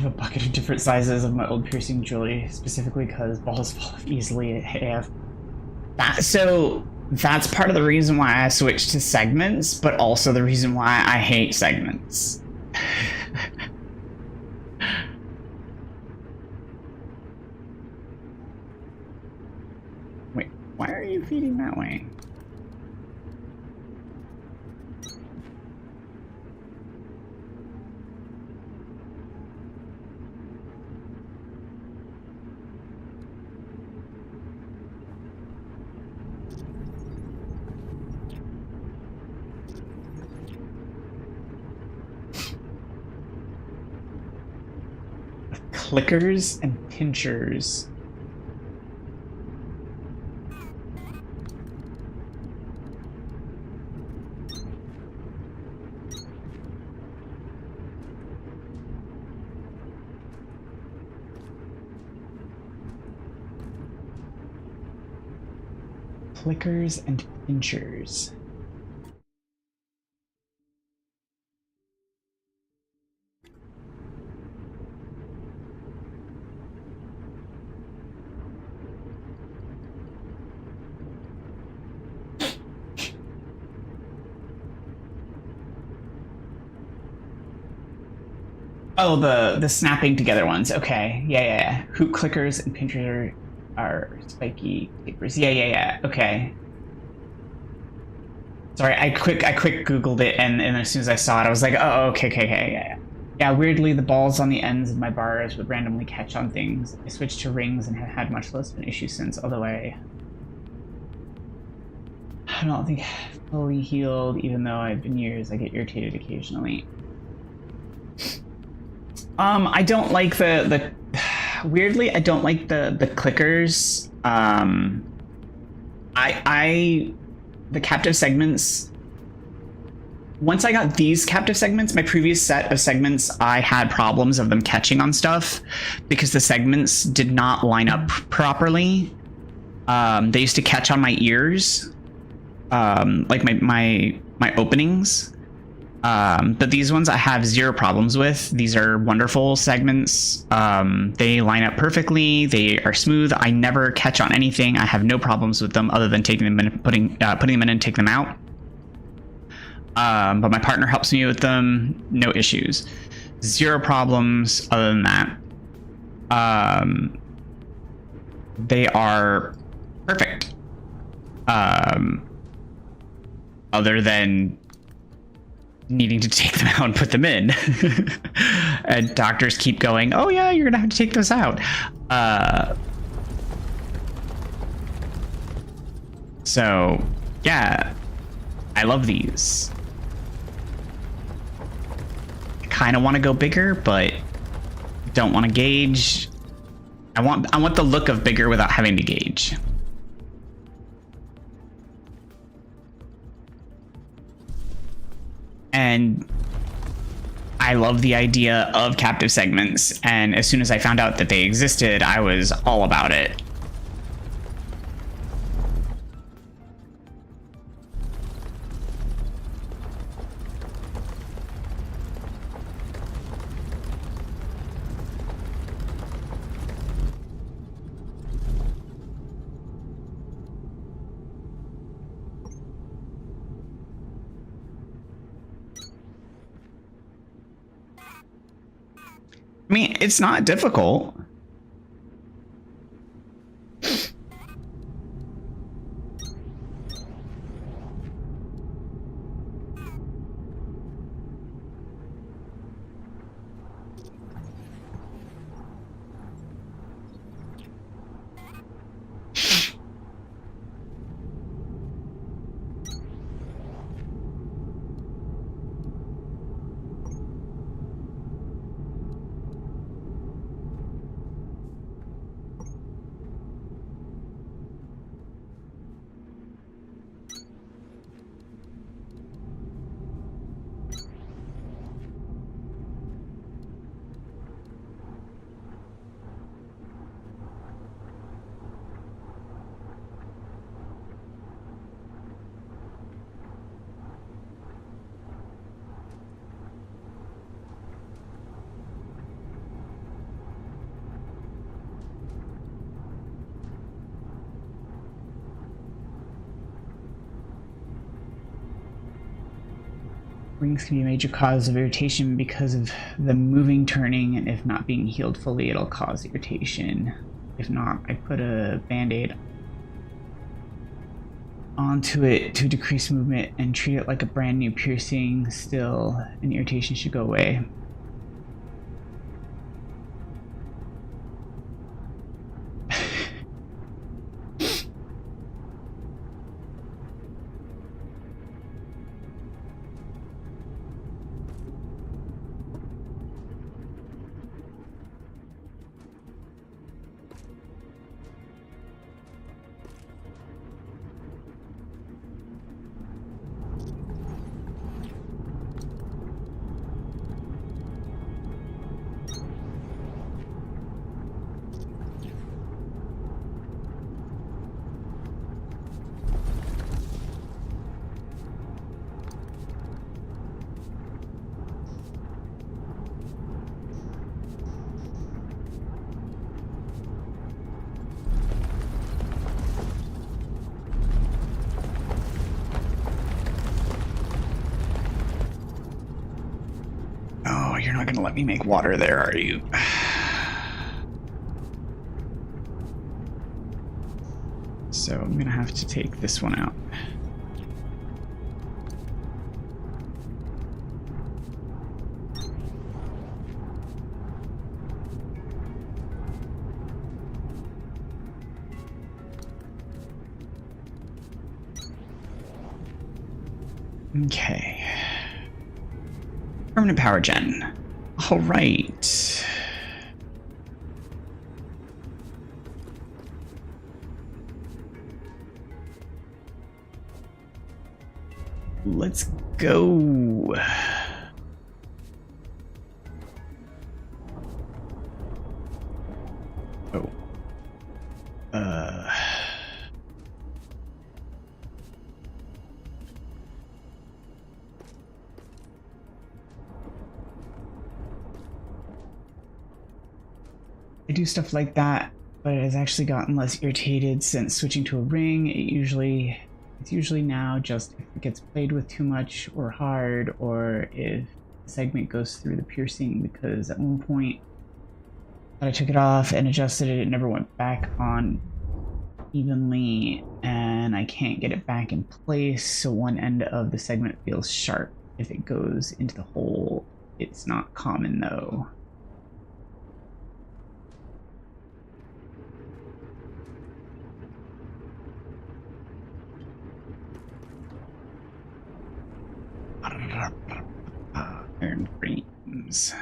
have a bucket of different sizes of my old piercing jewelry, specifically because balls fall off easily at AF. So that's part of the reason why I switched to segments, but also the reason why I hate segments. Wait, why are you feeding that way? Clickers and pinchers. Clickers and pinchers. Oh, the snapping together ones. Okay, yeah. Hoop clickers and pinchers are spiky papers. Yeah. Okay. Sorry, I quick Googled it, and as soon as I saw it, I was like, oh, okay, yeah. Weirdly, the balls on the ends of my bars would randomly catch on things. I switched to rings and have had much less of an issue since. Although I don't think fully healed, even though I've been years. I get irritated occasionally. I don't like the weirdly, I don't like the clickers. The captive segments, once I got these captive segments, my previous set of segments, I had problems of them catching on stuff because the segments did not line up properly. They used to catch on my ears, like my openings. But these ones I have zero problems with. These are wonderful segments. They line up perfectly. They are smooth. I never catch on anything. I have no problems with them other than taking them in and putting them in and take them out. But my partner helps me with them. No issues. Zero problems other than that. They are perfect. Other than needing to take them out and put them in. And doctors keep going, oh yeah, you're gonna have to take those out. So, yeah, I love these. I kind of want to go bigger, but don't want to gauge. I want the look of bigger without having to gauge. And I love the idea of captive segments, and as soon as I found out that they existed, I was all about it. I mean, it's not difficult. Rings can be a major cause of irritation because of the moving, turning, and if not being healed fully, it'll cause irritation. If not, I put a band-aid onto it to decrease movement and treat it like a brand new piercing. Still, an irritation should go away. Oh, you're not gonna let me make water there, are you? So I'm gonna have to take this one out. Okay. Permanent power gen. All right. Let's go. Oh. I do stuff like that, but it has actually gotten less irritated since switching to a ring. It's usually now just if it gets played with too much or hard, or if the segment goes through the piercing, because at one point that I took it off and adjusted it, it never went back on evenly, and I can't get it back in place, so one end of the segment feels sharp. If it goes into the hole, it's not common though. and dreams.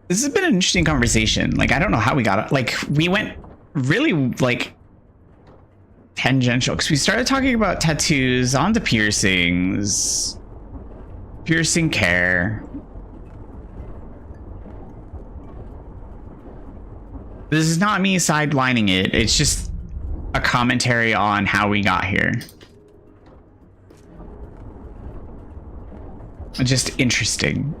This has been an interesting conversation. Like, I don't know how we got it. Like, we went really, like, tangential. Because we started talking about tattoos, onto piercings, piercing care. This is not me sidelining it. It's just a commentary on how we got here. Just interesting.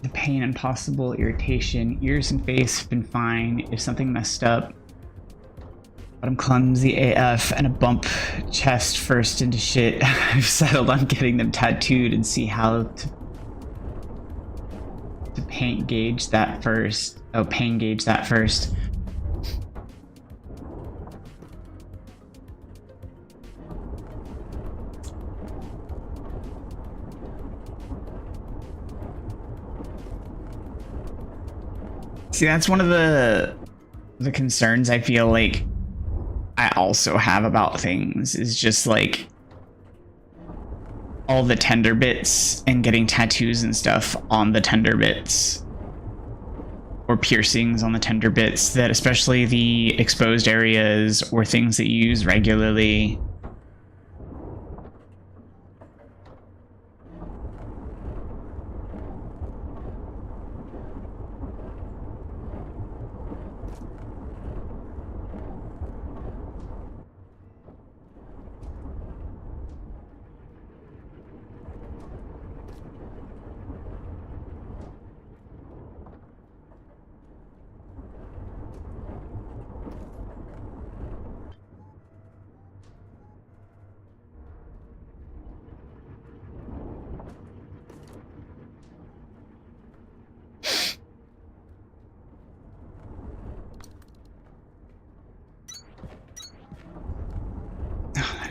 The pain and possible irritation. Ears and face have been fine. If something messed up, but I'm clumsy AF and a bump chest first into shit. I've settled on getting them tattooed and see how to paint gauge that first. Oh, pain gauge that first. See, that's one of the concerns I feel like I also have about things, is just like all the tender bits and getting tattoos and stuff on the tender bits, or piercings on the tender bits, that especially the exposed areas or things that you use regularly.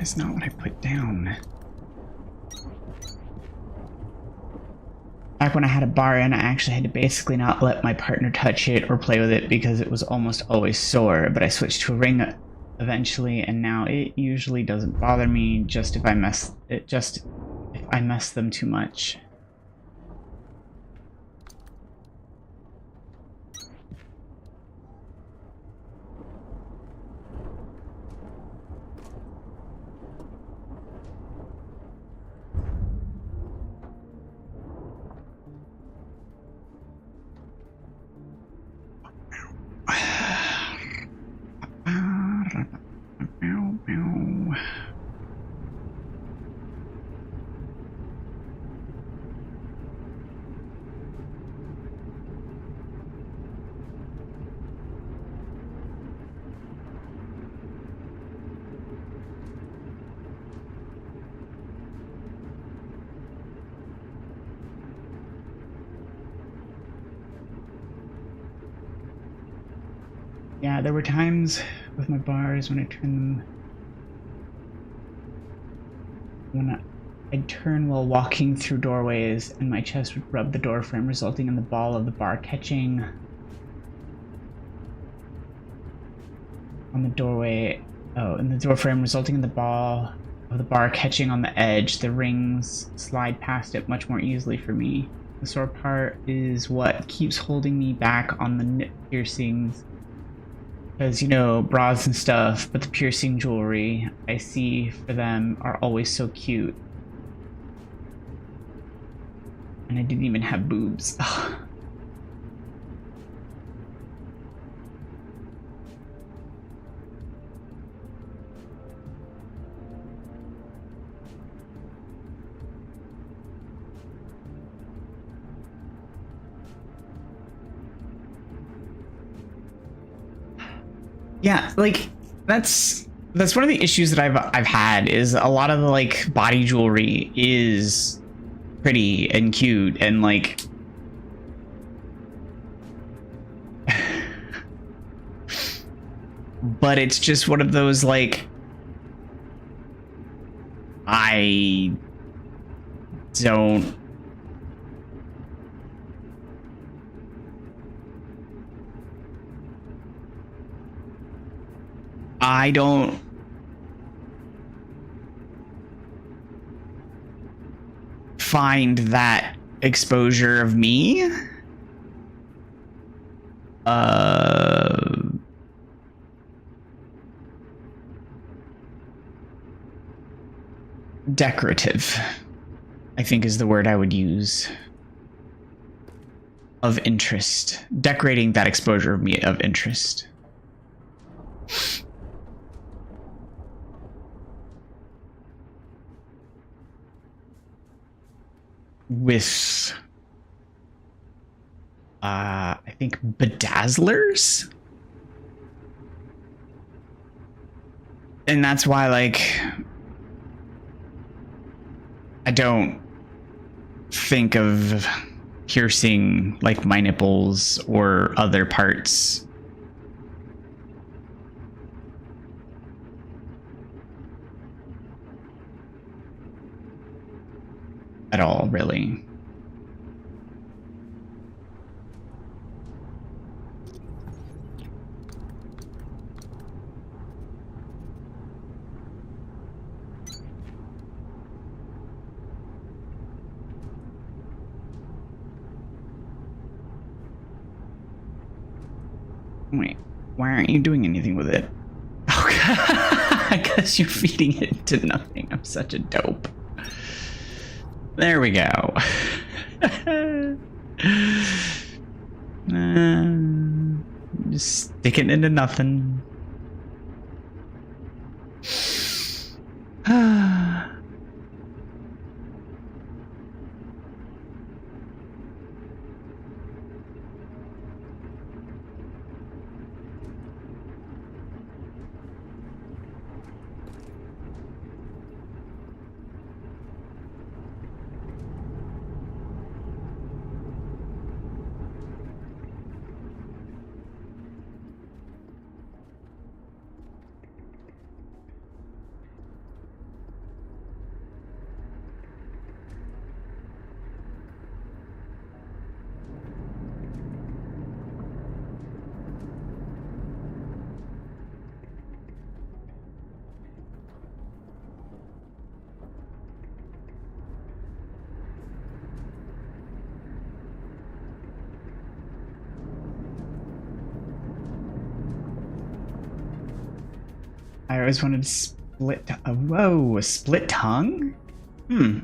Is not what I put down. Back when I had a bar in, I actually had to basically not let my partner touch it or play with it because it was almost always sore, but I switched to a ring eventually, and now it usually doesn't bother me, just if I mess them too much. Yeah, there were times with my bars when I turned them, I'd turn while walking through doorways and my chest would rub the door frame, resulting in the ball of the bar catching on the doorway Oh, and the door frame resulting in the ball of the bar catching on the edge. The rings slide past it much more easily for me. The sore part is what keeps holding me back on the nip piercings. Because, you know, bras and stuff, but the piercing jewelry I see for them are always so cute. And I didn't even have boobs. Yeah, like that's one of the issues that I've had is a lot of the like body jewelry is pretty and cute and like but it's just one of those like I don't find that exposure of me decorative, I think is the word I would use. Of interest. Decorating that exposure of me of interest. With I think bedazzlers, and that's why like I don't think of piercing like my nipples or other parts at all, really. Wait, why aren't you doing anything with it? Oh, I guess you're feeding it to nothing. I'm such a dope. There we go. Just stick it into nothing. I always wanted to split. Whoa, a split tongue? Hmm.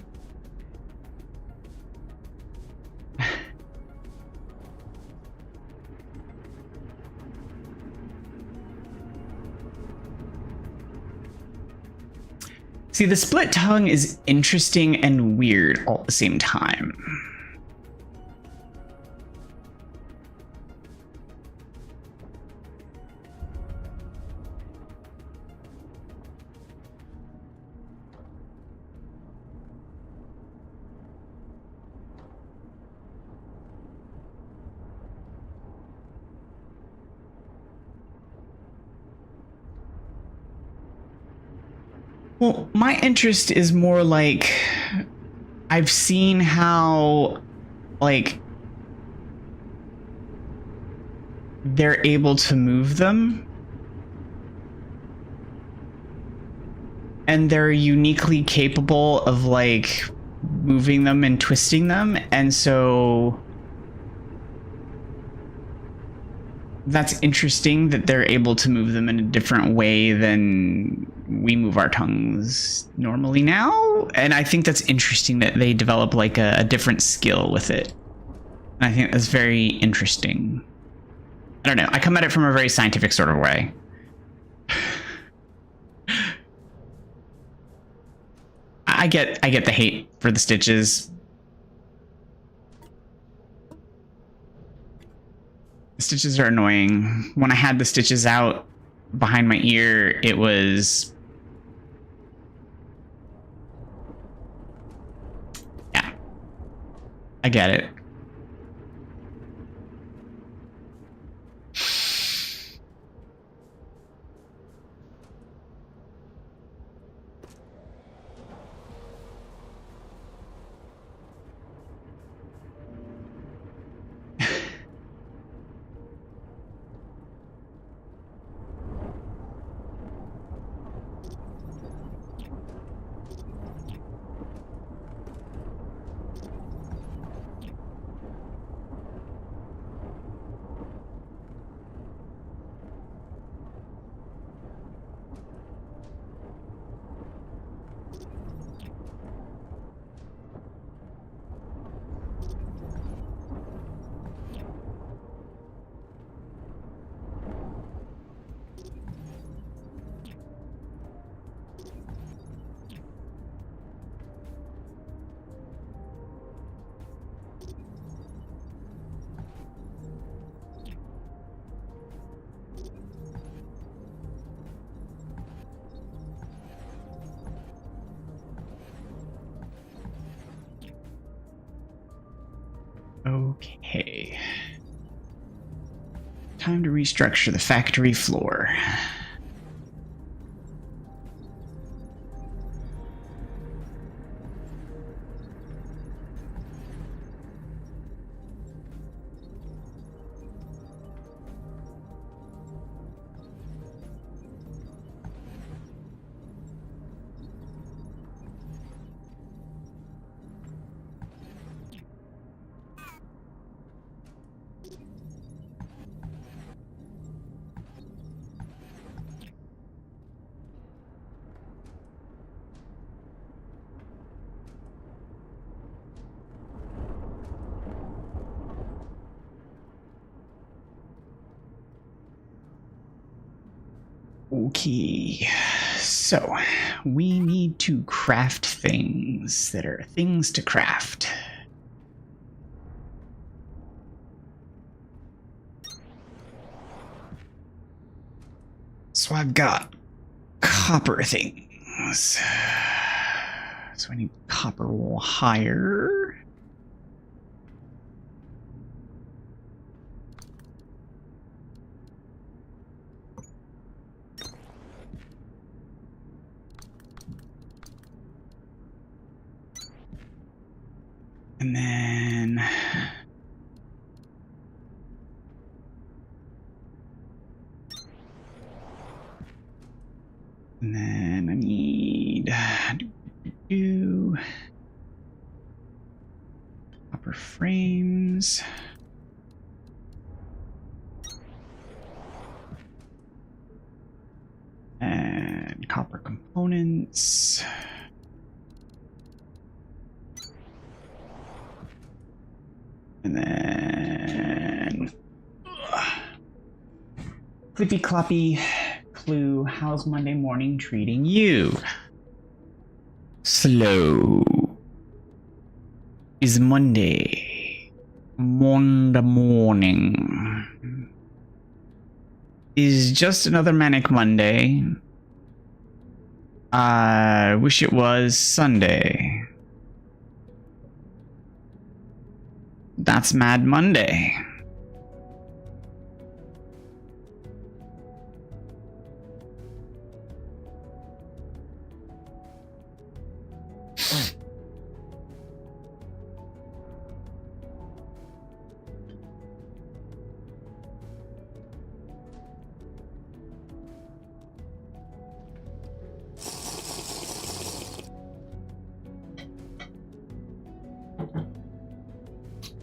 See, the split tongue is interesting and weird all at the same time. Well, my interest is more like I've seen how like they're able to move them and they're uniquely capable of like moving them and twisting them, and so that's interesting that they're able to move them in a different way than we move our tongues normally now. And I think that's interesting that they develop like a different skill with it. And I think that's very interesting. I don't know. I come at it from a very scientific sort of way. I get the hate for the stitches. The stitches are annoying. When I had the stitches out behind my ear, it was... yeah. I get it. Okay. Time to restructure the factory floor. Okay, so we need to craft things that are things to craft. So I've got copper things. So I need copper wire. And then I need copper frames. And copper components. And then Clippy Cloppy Clue, how's Monday morning treating you? Slow. Is Monday. Monday morning. Is just another manic Monday. I wish it was Sunday. That's Mad Monday.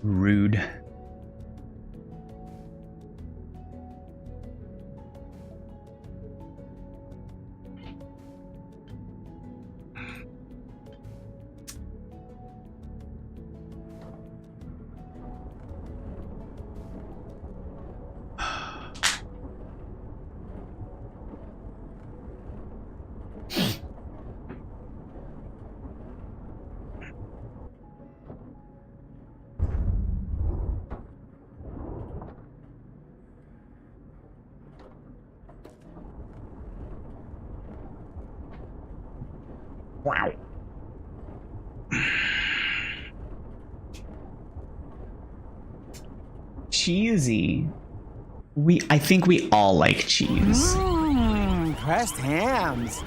Rude. Wow. Cheesy. I think we all like cheese. Pressed hams.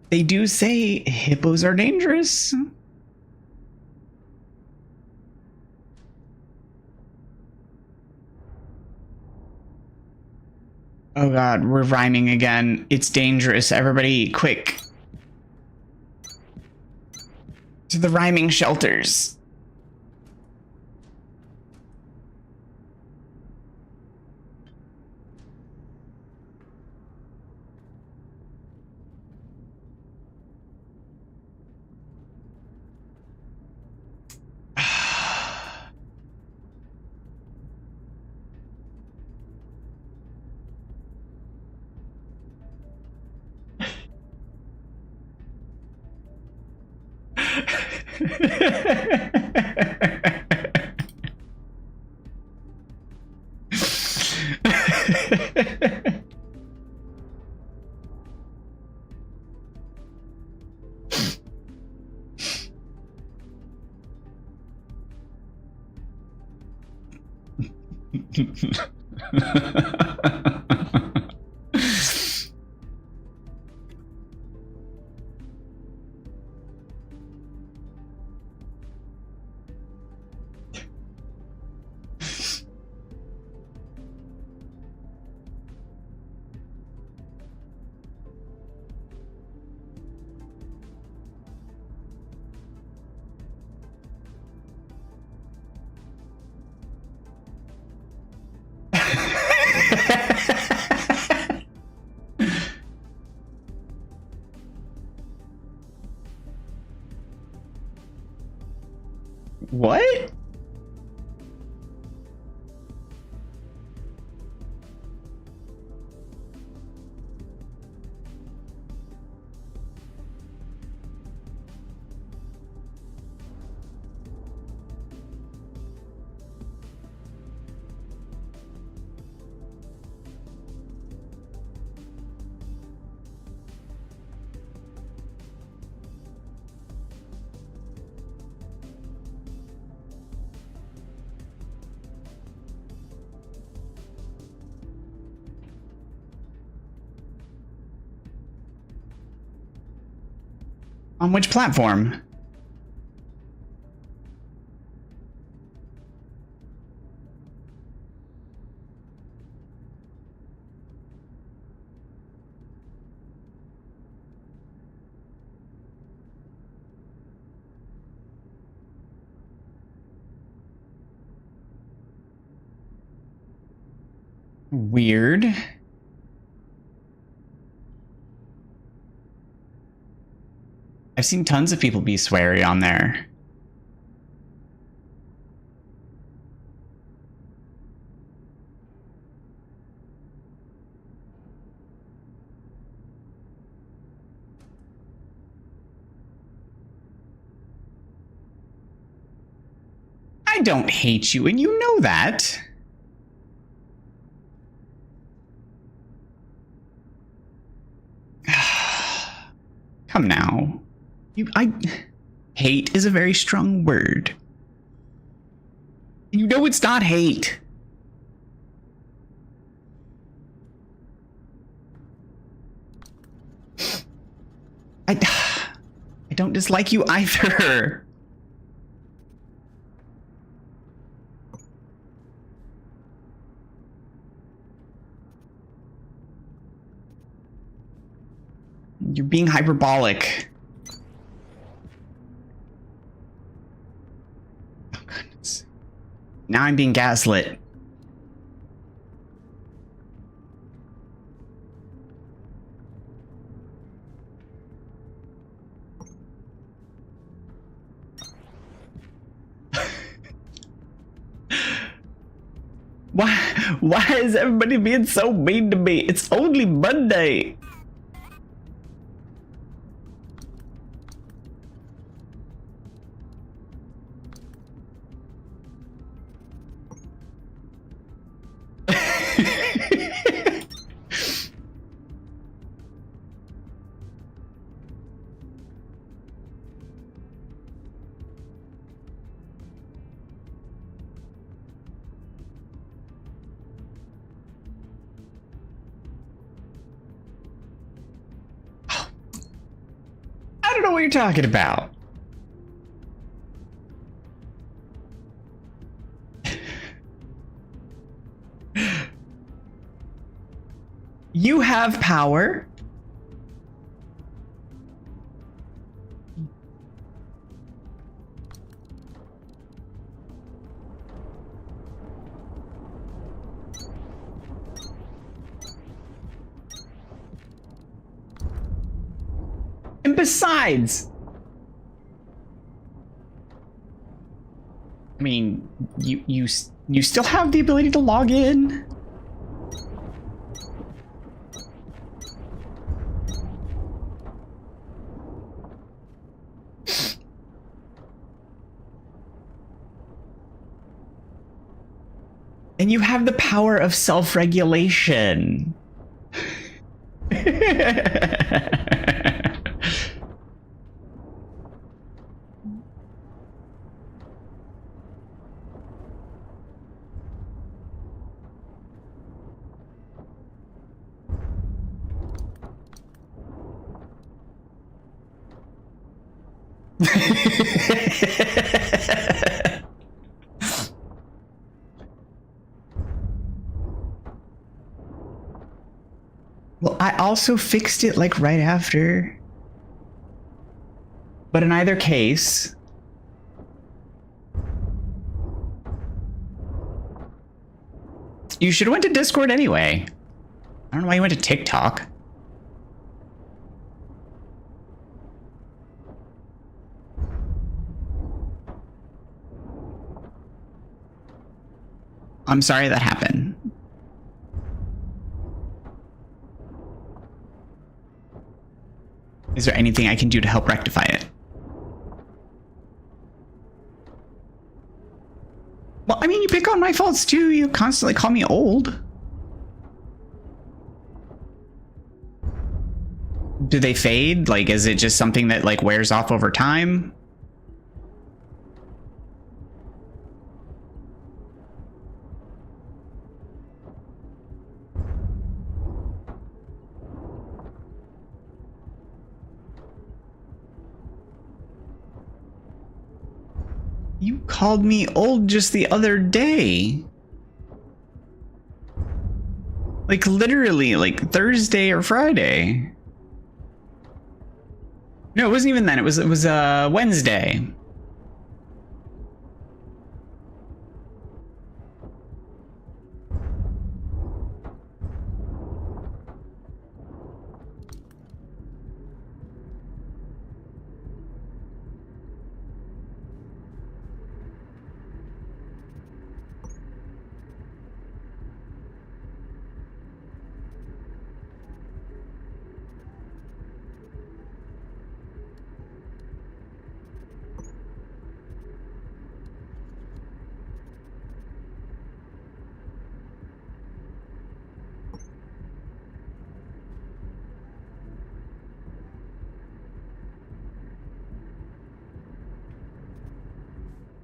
They do say hippos are dangerous. Oh god, we're rhyming again. It's dangerous. Everybody, quick. To the rhyming shelters. What? On which platform? Weird. I've seen tons of people be sweary on there. I don't hate you, and you know that. Come now. Hate is a very strong word. You know it's not hate. I don't dislike you either. You're being hyperbolic. Oh, goodness. Now I'm being gaslit. Why is everybody being so mean to me? It's only Monday. I don't know what you're talking about. You have power. And besides, I mean, you still have the ability to log in. And you have the power of self-regulation. Well, I also fixed it like right after. But in either case, you should have went to Discord anyway. I don't know why you went to TikTok. I'm sorry that happened. Is there anything I can do to help rectify it? Well, I mean, you pick on my faults too. You constantly call me old. Do they fade? Like, is it just something that like wears off over time? You called me old just the other day. Like literally, like Thursday or Friday. No, it wasn't even then. It was Wednesday.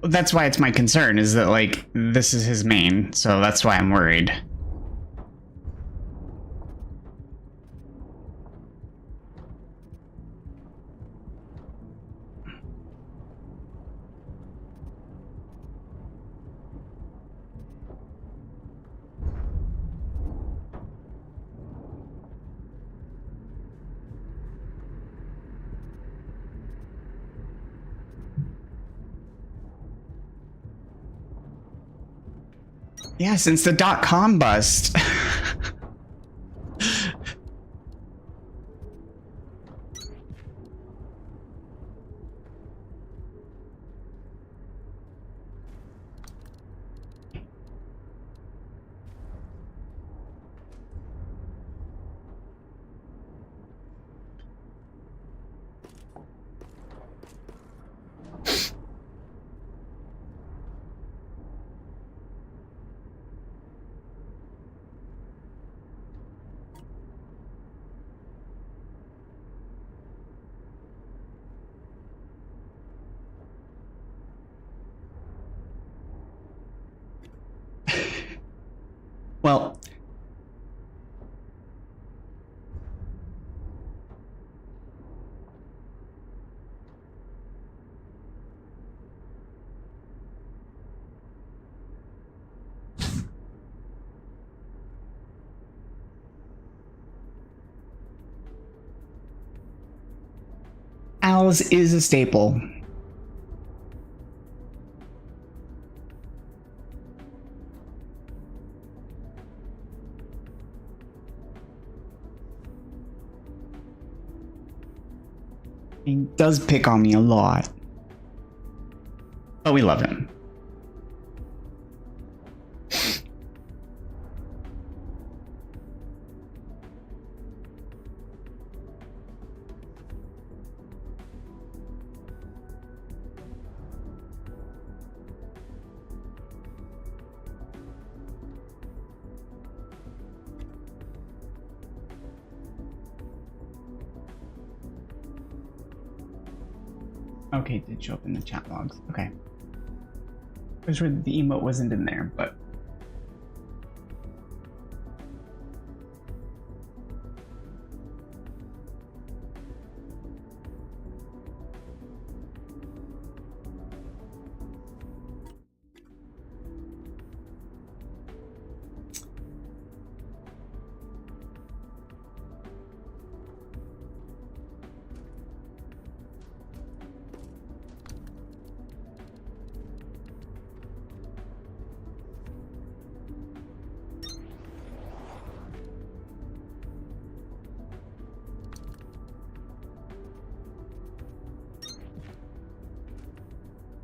That's why it's my concern, is that like this is his main, so that's why I'm worried. Yeah, since the .com bust. Well, Al's is a staple. He does pick on me a lot. But we love him. Okay, it did show up in the chat logs. Okay. I was sure the emote wasn't in there, but...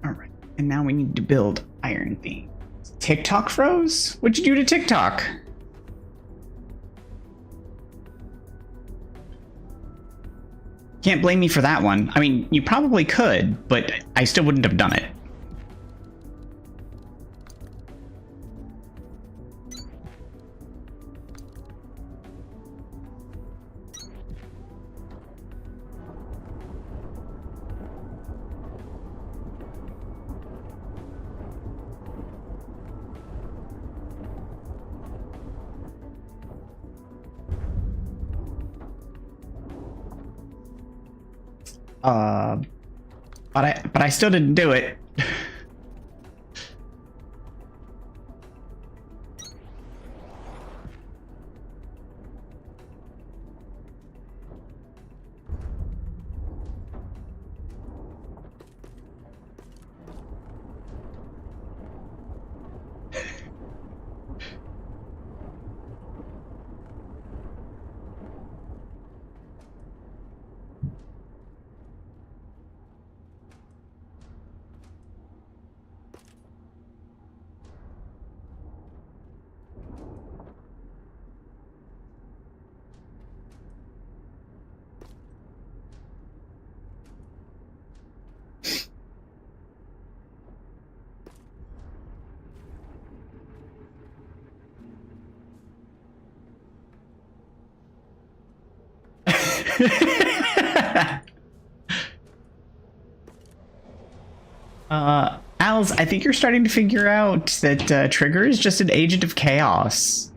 Alright, and now we need to build iron things. TikTok froze? What'd you do to TikTok? Can't blame me for that one. I mean, you probably could, but I still wouldn't have done it. But I still didn't do it. Als, I think you're starting to figure out that Trigger is just an agent of chaos.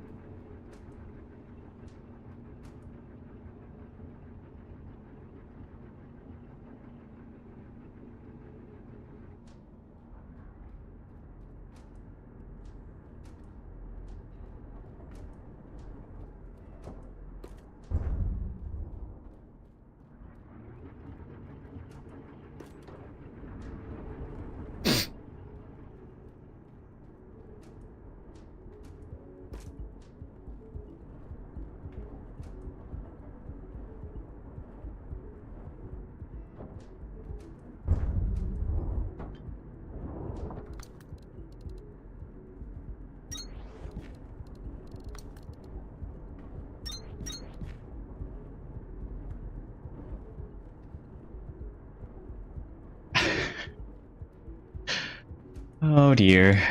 Oh dear.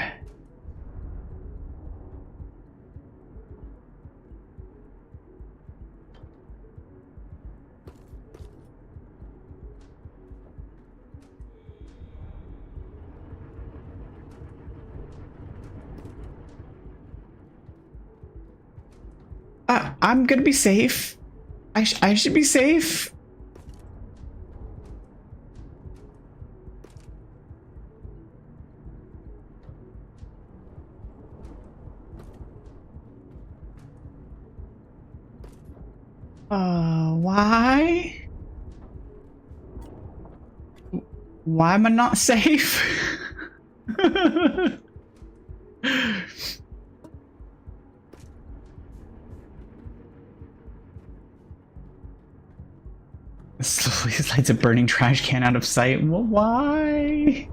I'm gonna be safe. I should be safe. Why? Why am I not safe? Slowly slides a burning trash can out of sight. Why?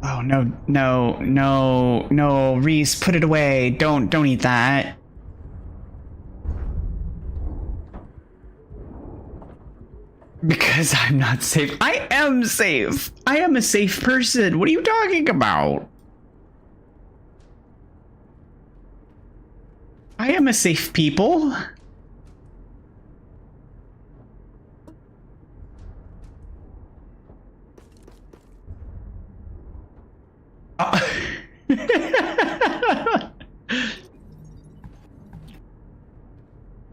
Oh no, Reese, put it away. Don't eat that. Because I'm not safe. I am safe. I am a safe person. What are you talking about? I am a safe people.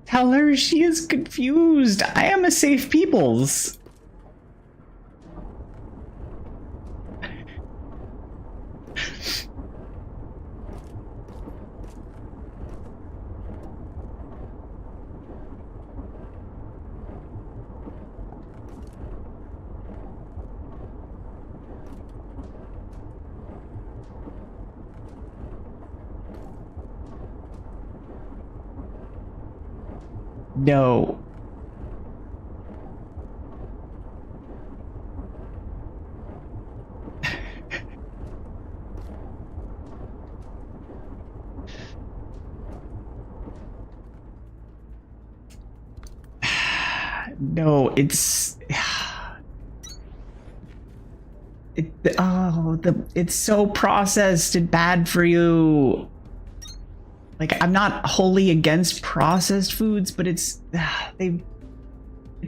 Tell her she is confused. I am a safe peoples. No. No, it's it's so processed and bad for you. Like, I'm not wholly against processed foods, but it's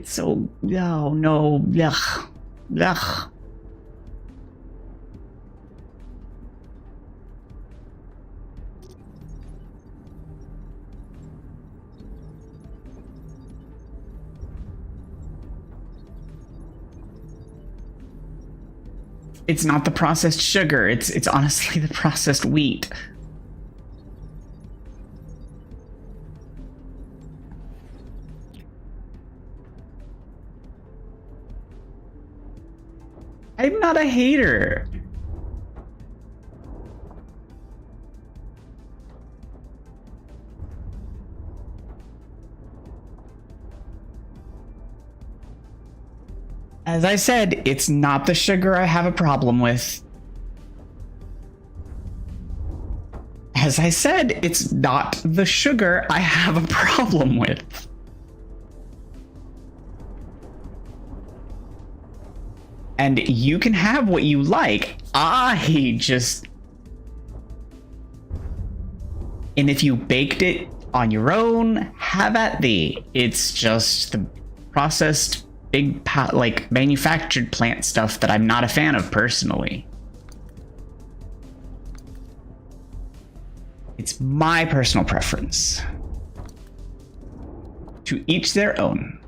so, no, ugh, ugh. It's not the processed sugar, it's honestly the processed wheat. I'm not a hater. As I said, it's not the sugar I have a problem with. As I said, it's not the sugar I have a problem with. And you can have what you like. And if you baked it on your own, have at thee. It's just the processed, like manufactured plant stuff that I'm not a fan of personally. It's my personal preference. To each their own.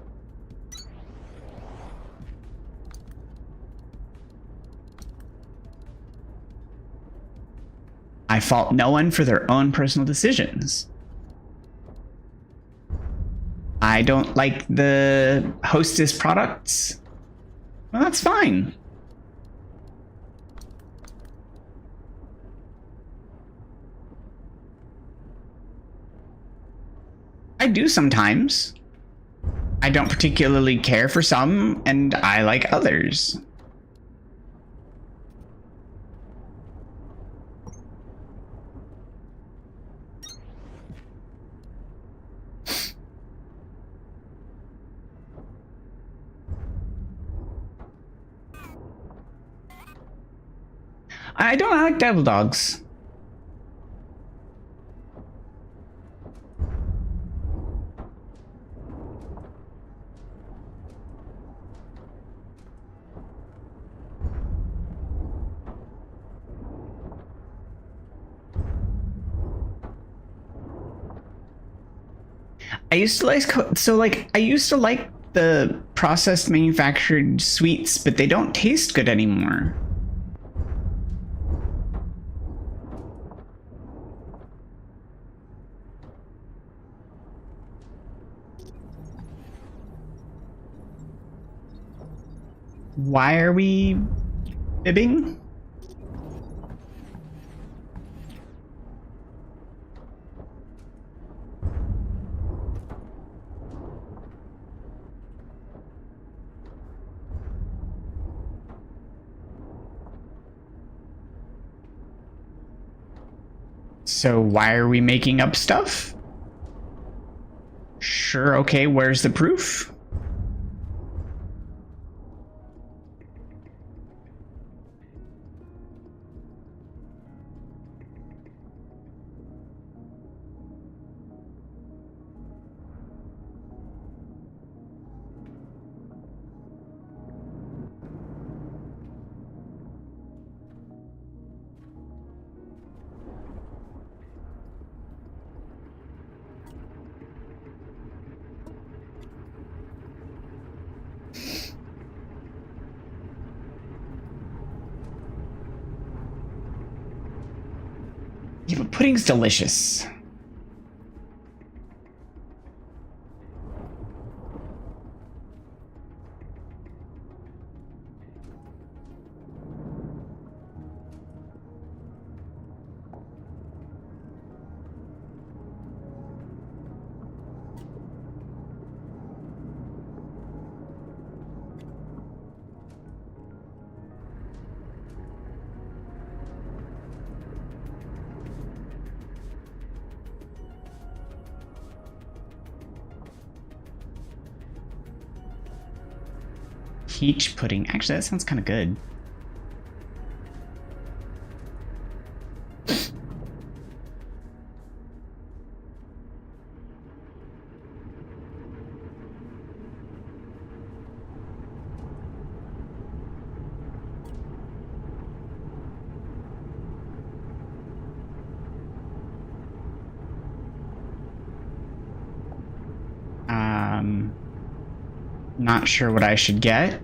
I fault no one for their own personal decisions. I don't like the Hostess products. Well, that's fine. I do sometimes. I don't particularly care for some, and I like others. I don't like devil dogs. I used to like I used to like the processed manufactured sweets, but they don't taste good anymore. Why are we fibbing? So why are we making up stuff? Sure, okay, where's the proof? Yeah, but pudding's delicious. Peach pudding. Actually, that sounds kind of good. Not sure what I should get.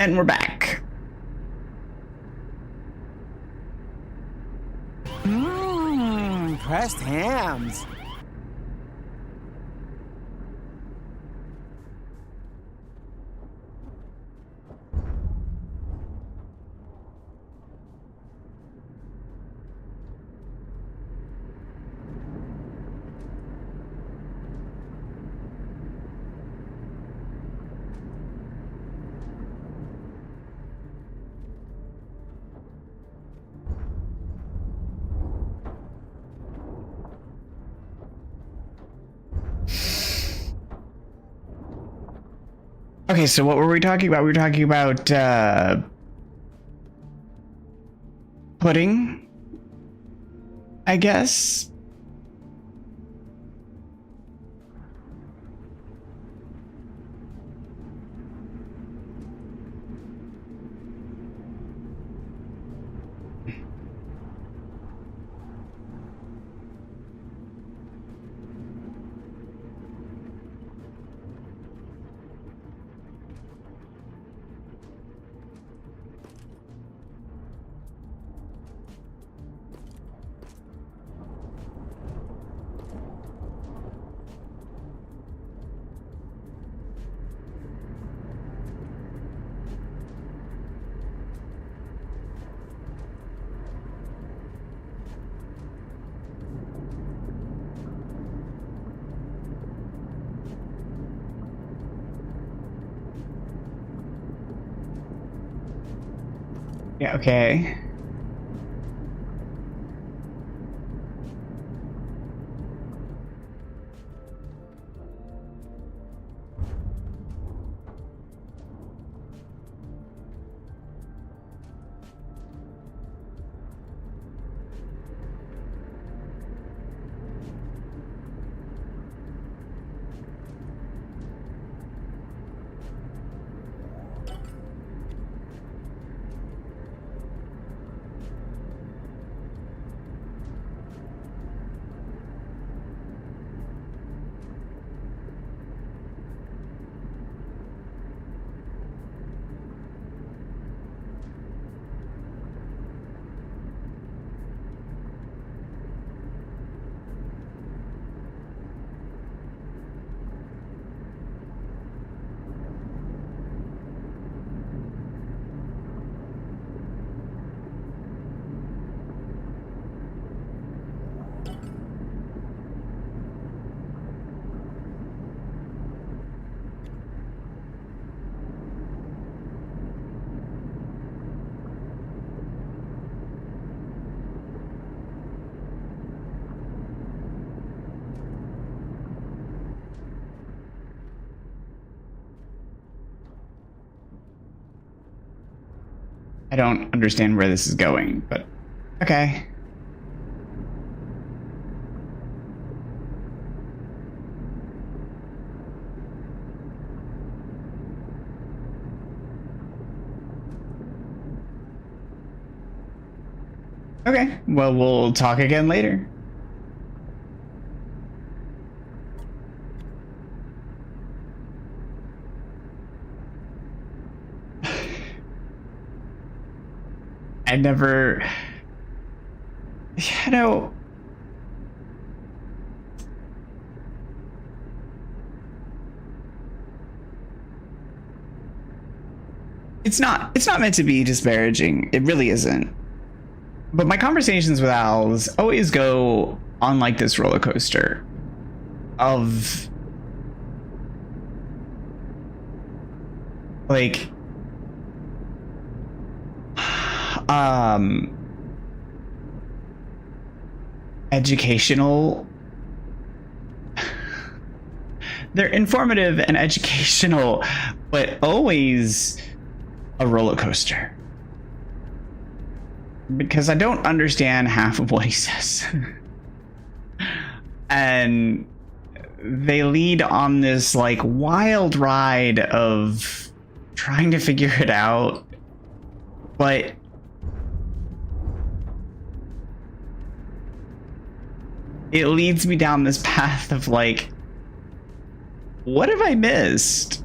And we're back. Pressed hams. Okay, so what were we talking about? We were talking about pudding, I guess. Yeah, okay. I don't understand where this is going, but okay. Okay, well, we'll talk again later. I never, you know, it's not meant to be disparaging. It really isn't. But my conversations with owls always go on like this roller coaster of like educational. They're informative and educational, but always a roller coaster. Because I don't understand half of what he says. And they lead on this like wild ride of trying to figure it out, but it leads me down this path of like, what have I missed?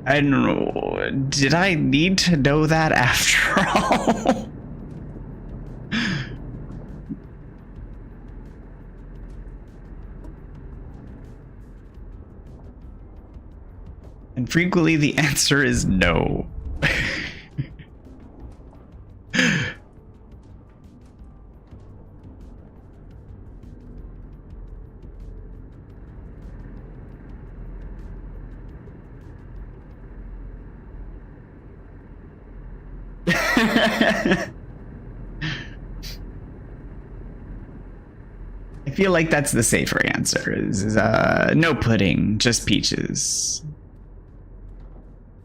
I don't know. Did I need to know that after all? And frequently the answer is no. I feel like that's the safer answer. Is no pudding, just peaches.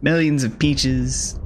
Millions of peaches.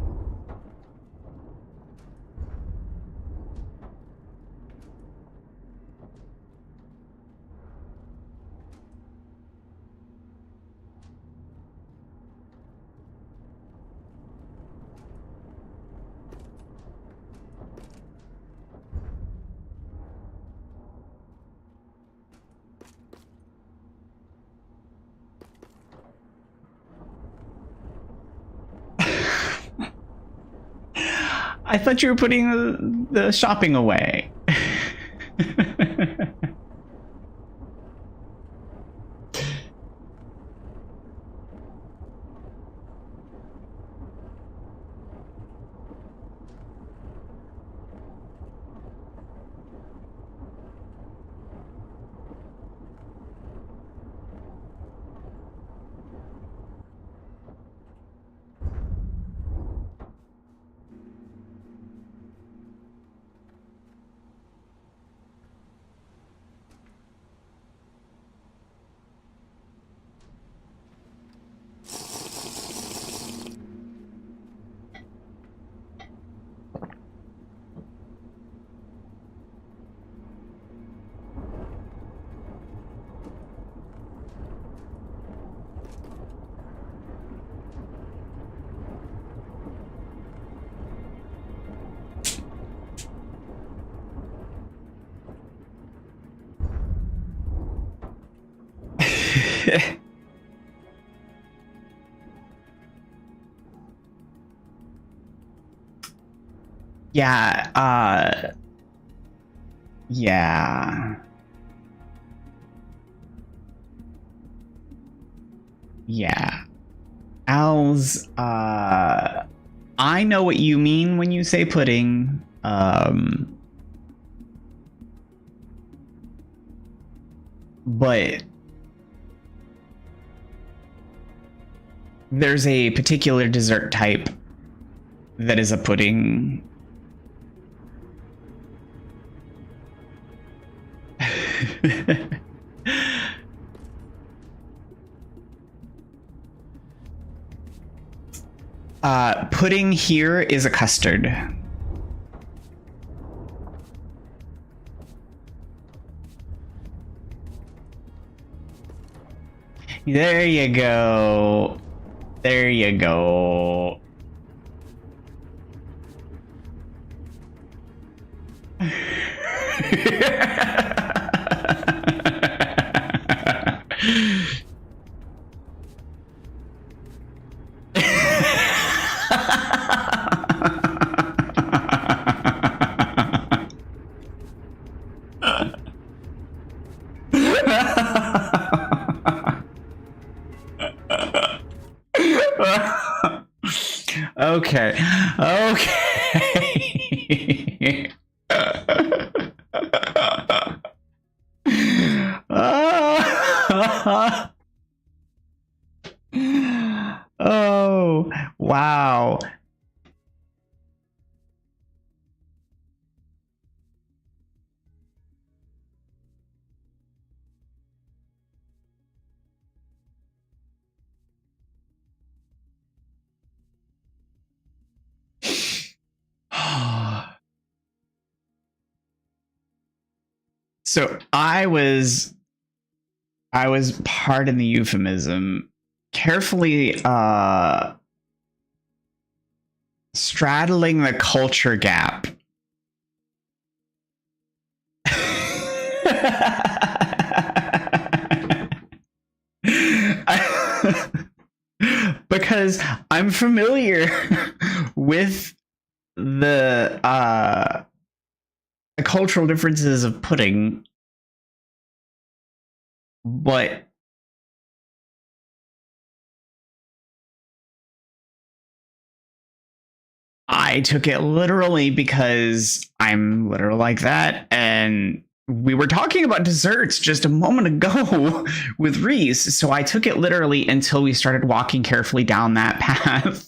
I thought you were putting the shopping away. Yeah, yeah. Yeah. Al's, I know what you mean when you say pudding. But there's a particular dessert type that is a pudding. Pudding here is a custard. There you go. There you go. Okay. Okay. Oh, wow. So I was pardon the euphemism, carefully straddling the culture gap. because I'm familiar with the cultural differences of pudding, but I took it literally because I'm literal like that, and we were talking about desserts just a moment ago with Reese, so I took it literally until we started walking carefully down that path.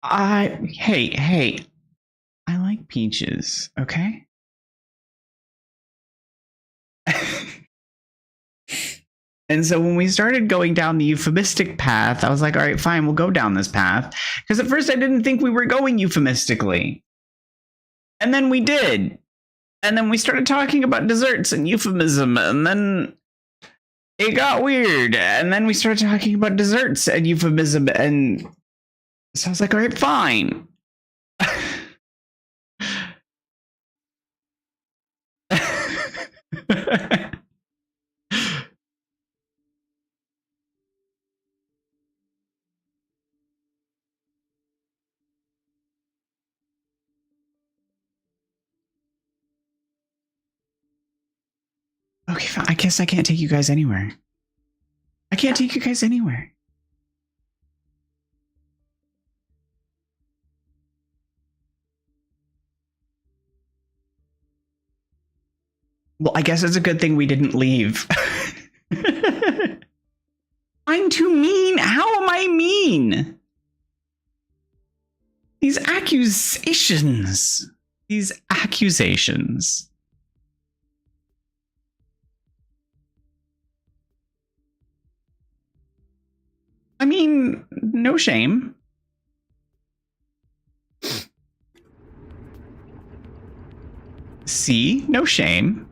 Hey, I like peaches, okay? And so when we started going down the euphemistic path, I was like, all right, fine, we'll go down this path. Because at first I didn't think we were going euphemistically. And then we did. And then we started talking about desserts and euphemism. And then it got weird. And then we started talking about desserts and euphemism. And so I was like, all right, fine. Okay, fine. I guess I can't take you guys anywhere. I can't take you guys anywhere. Well, I guess it's a good thing we didn't leave. I'm too mean. How am I mean? These accusations. I mean, no shame. See? No shame.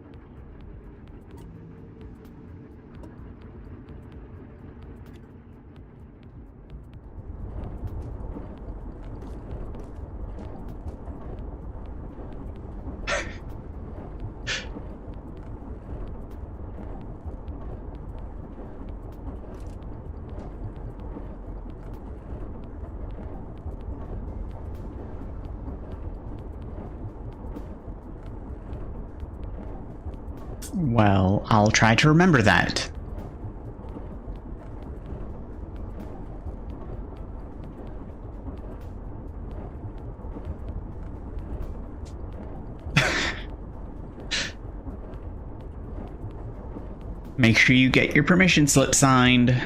Well, I'll try to remember that. Make sure you get your permission slip signed.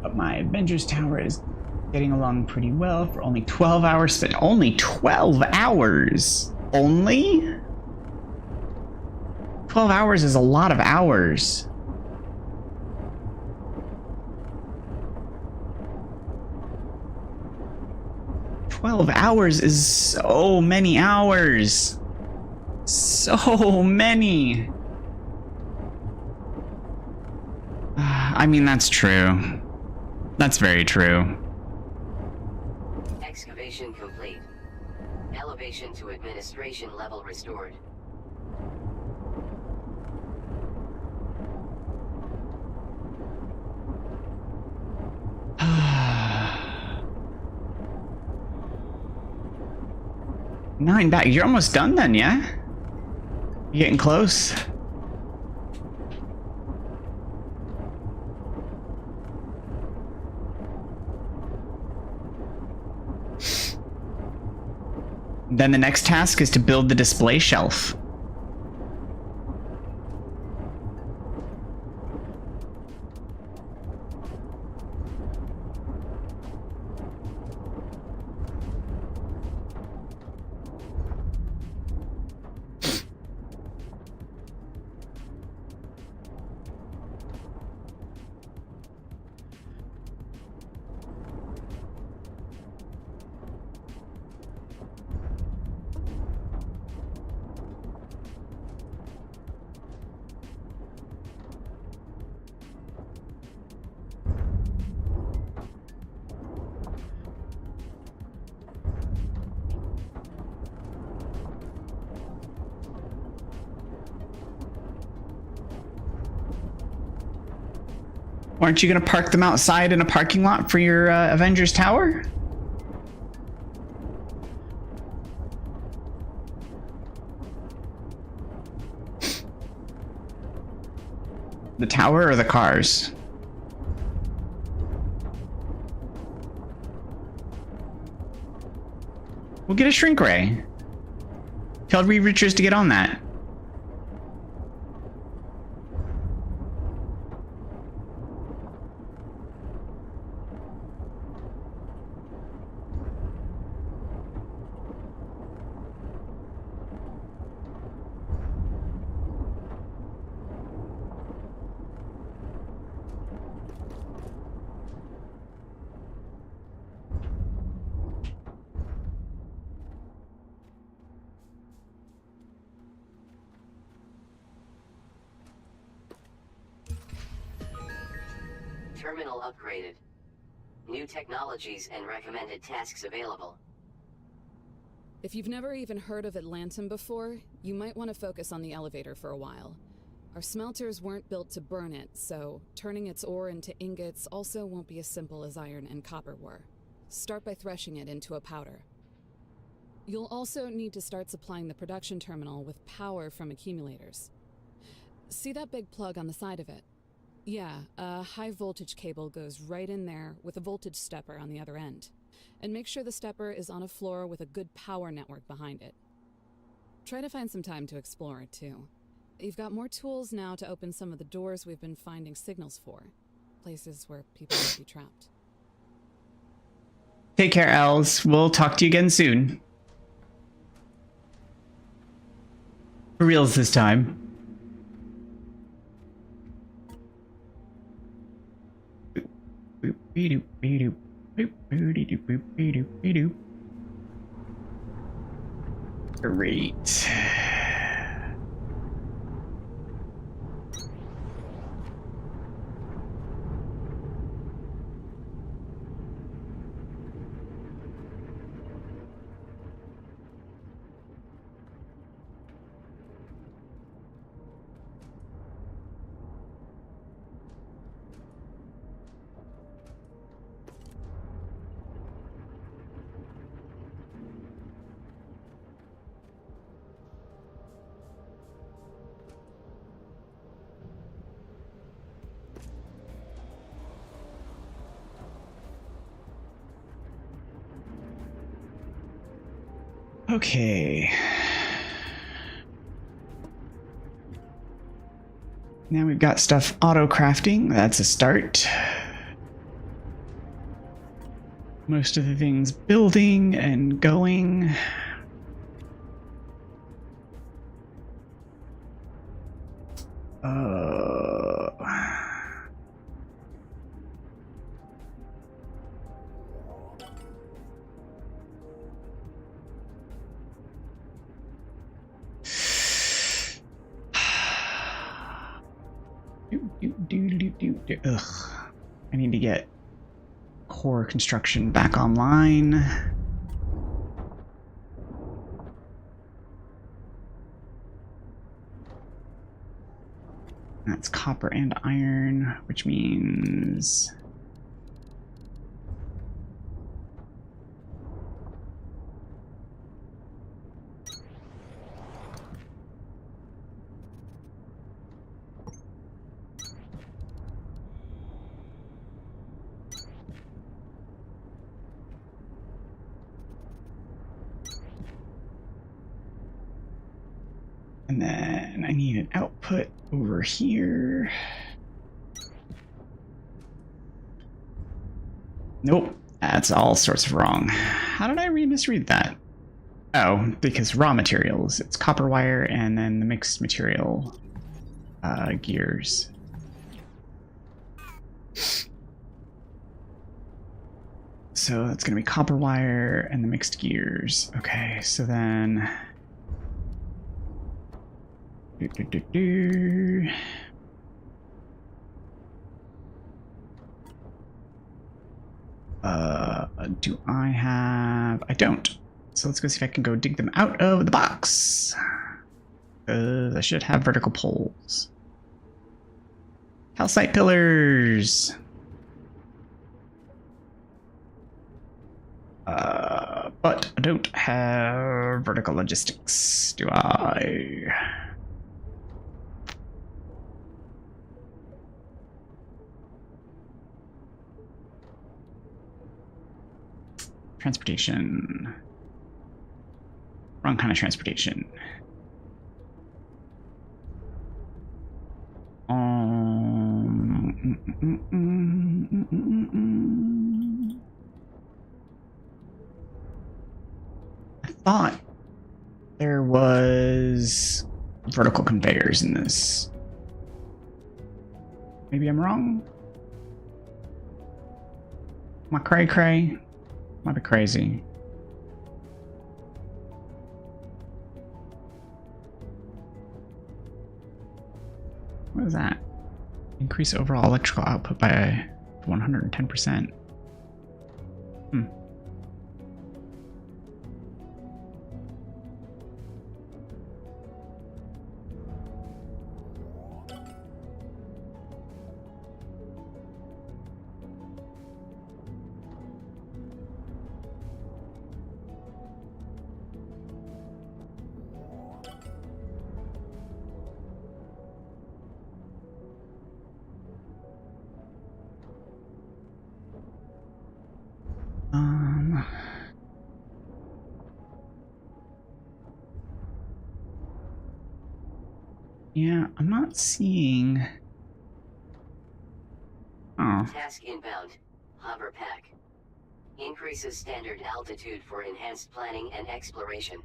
But my Avengers Tower is getting along pretty well for only 12 hours spent. Only 12 hours? Only? 12 hours is a lot of hours. $12 is so many hours. So many. I mean, that's true. That's very true. Excavation complete. Elevation to administration level restored. 9 back. You're almost done then, yeah? You getting close? Then the next task is to build the display shelf. Aren't you going to park them outside in a parking lot for your Avengers Tower? The tower or the cars? We'll get a shrink ray. Tell Reed Richards to get on that. Terminal upgraded. New technologies and recommended tasks available. If you've never even heard of Atlantum before, you might want to focus on the elevator for a while. Our smelters weren't built to burn it, so turning its ore into ingots also won't be as simple as iron and copper were. Start by threshing it into a powder. You'll also need to start supplying the production terminal with power from accumulators. See that big plug on the side of it? Yeah, a high voltage cable goes right in there with a voltage stepper on the other end. And make sure the stepper is on a floor with a good power network behind it. Try to find some time to explore it too. You've got more tools now to open some of the doors we've been finding signals for. Places where people might be trapped. Take care, Els. We'll talk to you again soon. For reals this time. Great. Okay. Now we've got stuff auto crafting. That's a start. Most of the things building and going. Ugh. I need to get core construction back online. That's copper and iron, which means then I need an output over here. Nope, that's all sorts of wrong. How did I misread that? Oh, because raw materials. It's copper wire and then the mixed material gears. So that's going to be copper wire and the mixed gears. Okay, so then... do I have... I don't. So let's go see if I can go dig them out of the box. I should have vertical poles. Calcite pillars! But I don't have vertical logistics, do I? Transportation. Wrong kind of transportation. I thought there was vertical conveyors in this. Maybe I'm wrong? Am I cray-cray? Might be crazy. What is that? Increase overall electrical output by 110%. Yeah, I'm not seeing... Oh. Task inbound. Hover pack. Increases standard altitude for enhanced planning and exploration.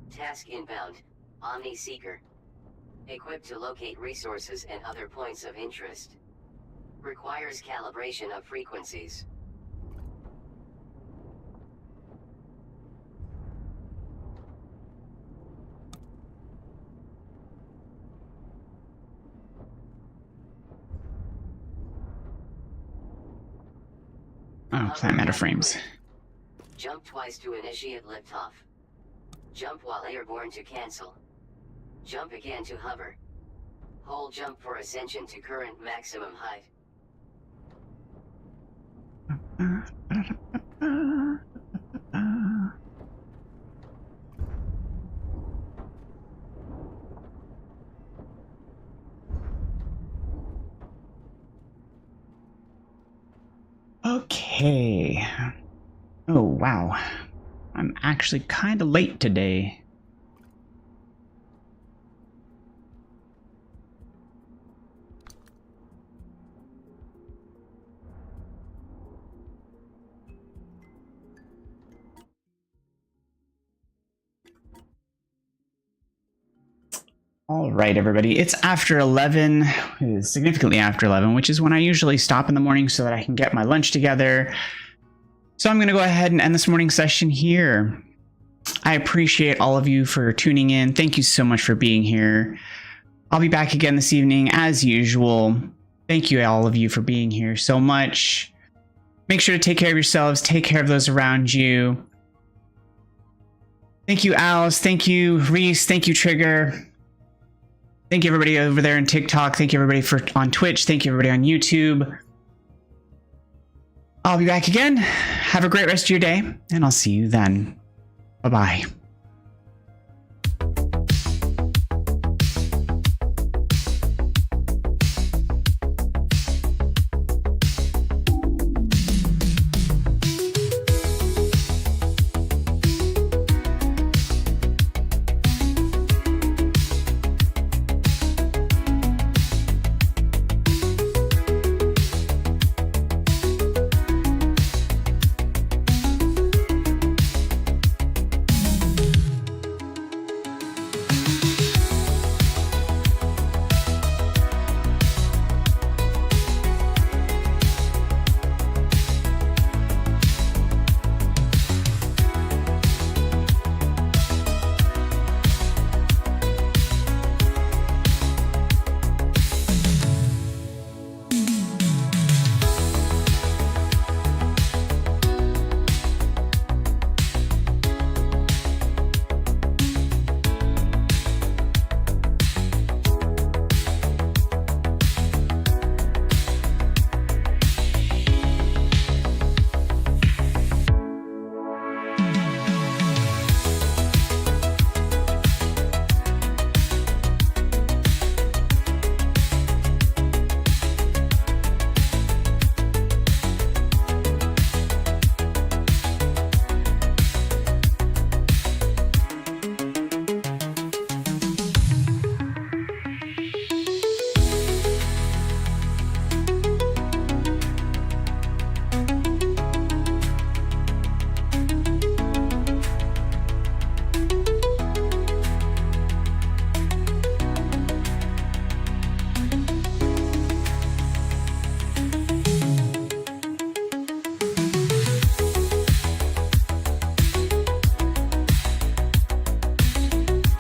Task inbound. Omni Seeker. Equipped to locate resources and other points of interest. Requires calibration of frequencies. Oh, plant matter frames. Jump twice to initiate liftoff. Jump while airborne to cancel. Jump again to hover. Hold jump for ascension to current maximum height. Okay. Oh, wow. I'm actually kind of late today. All right, everybody. It's after 11, significantly after 11, which is when I usually stop in the morning so that I can get my lunch together. So I'm going to go ahead and end this morning session here. I appreciate all of you for tuning in. Thank you so much for being here. I'll be back again this evening as usual. Thank you all of you for being here so much. Make sure to take care of yourselves. Take care of those around you. Thank you, Alice. Thank you, Reese. Thank you, Trigger. Thank you, everybody over there on TikTok. Thank you, everybody on Twitch. Thank you, everybody on YouTube. I'll be back again. Have a great rest of your day, and I'll see you then. Bye-bye.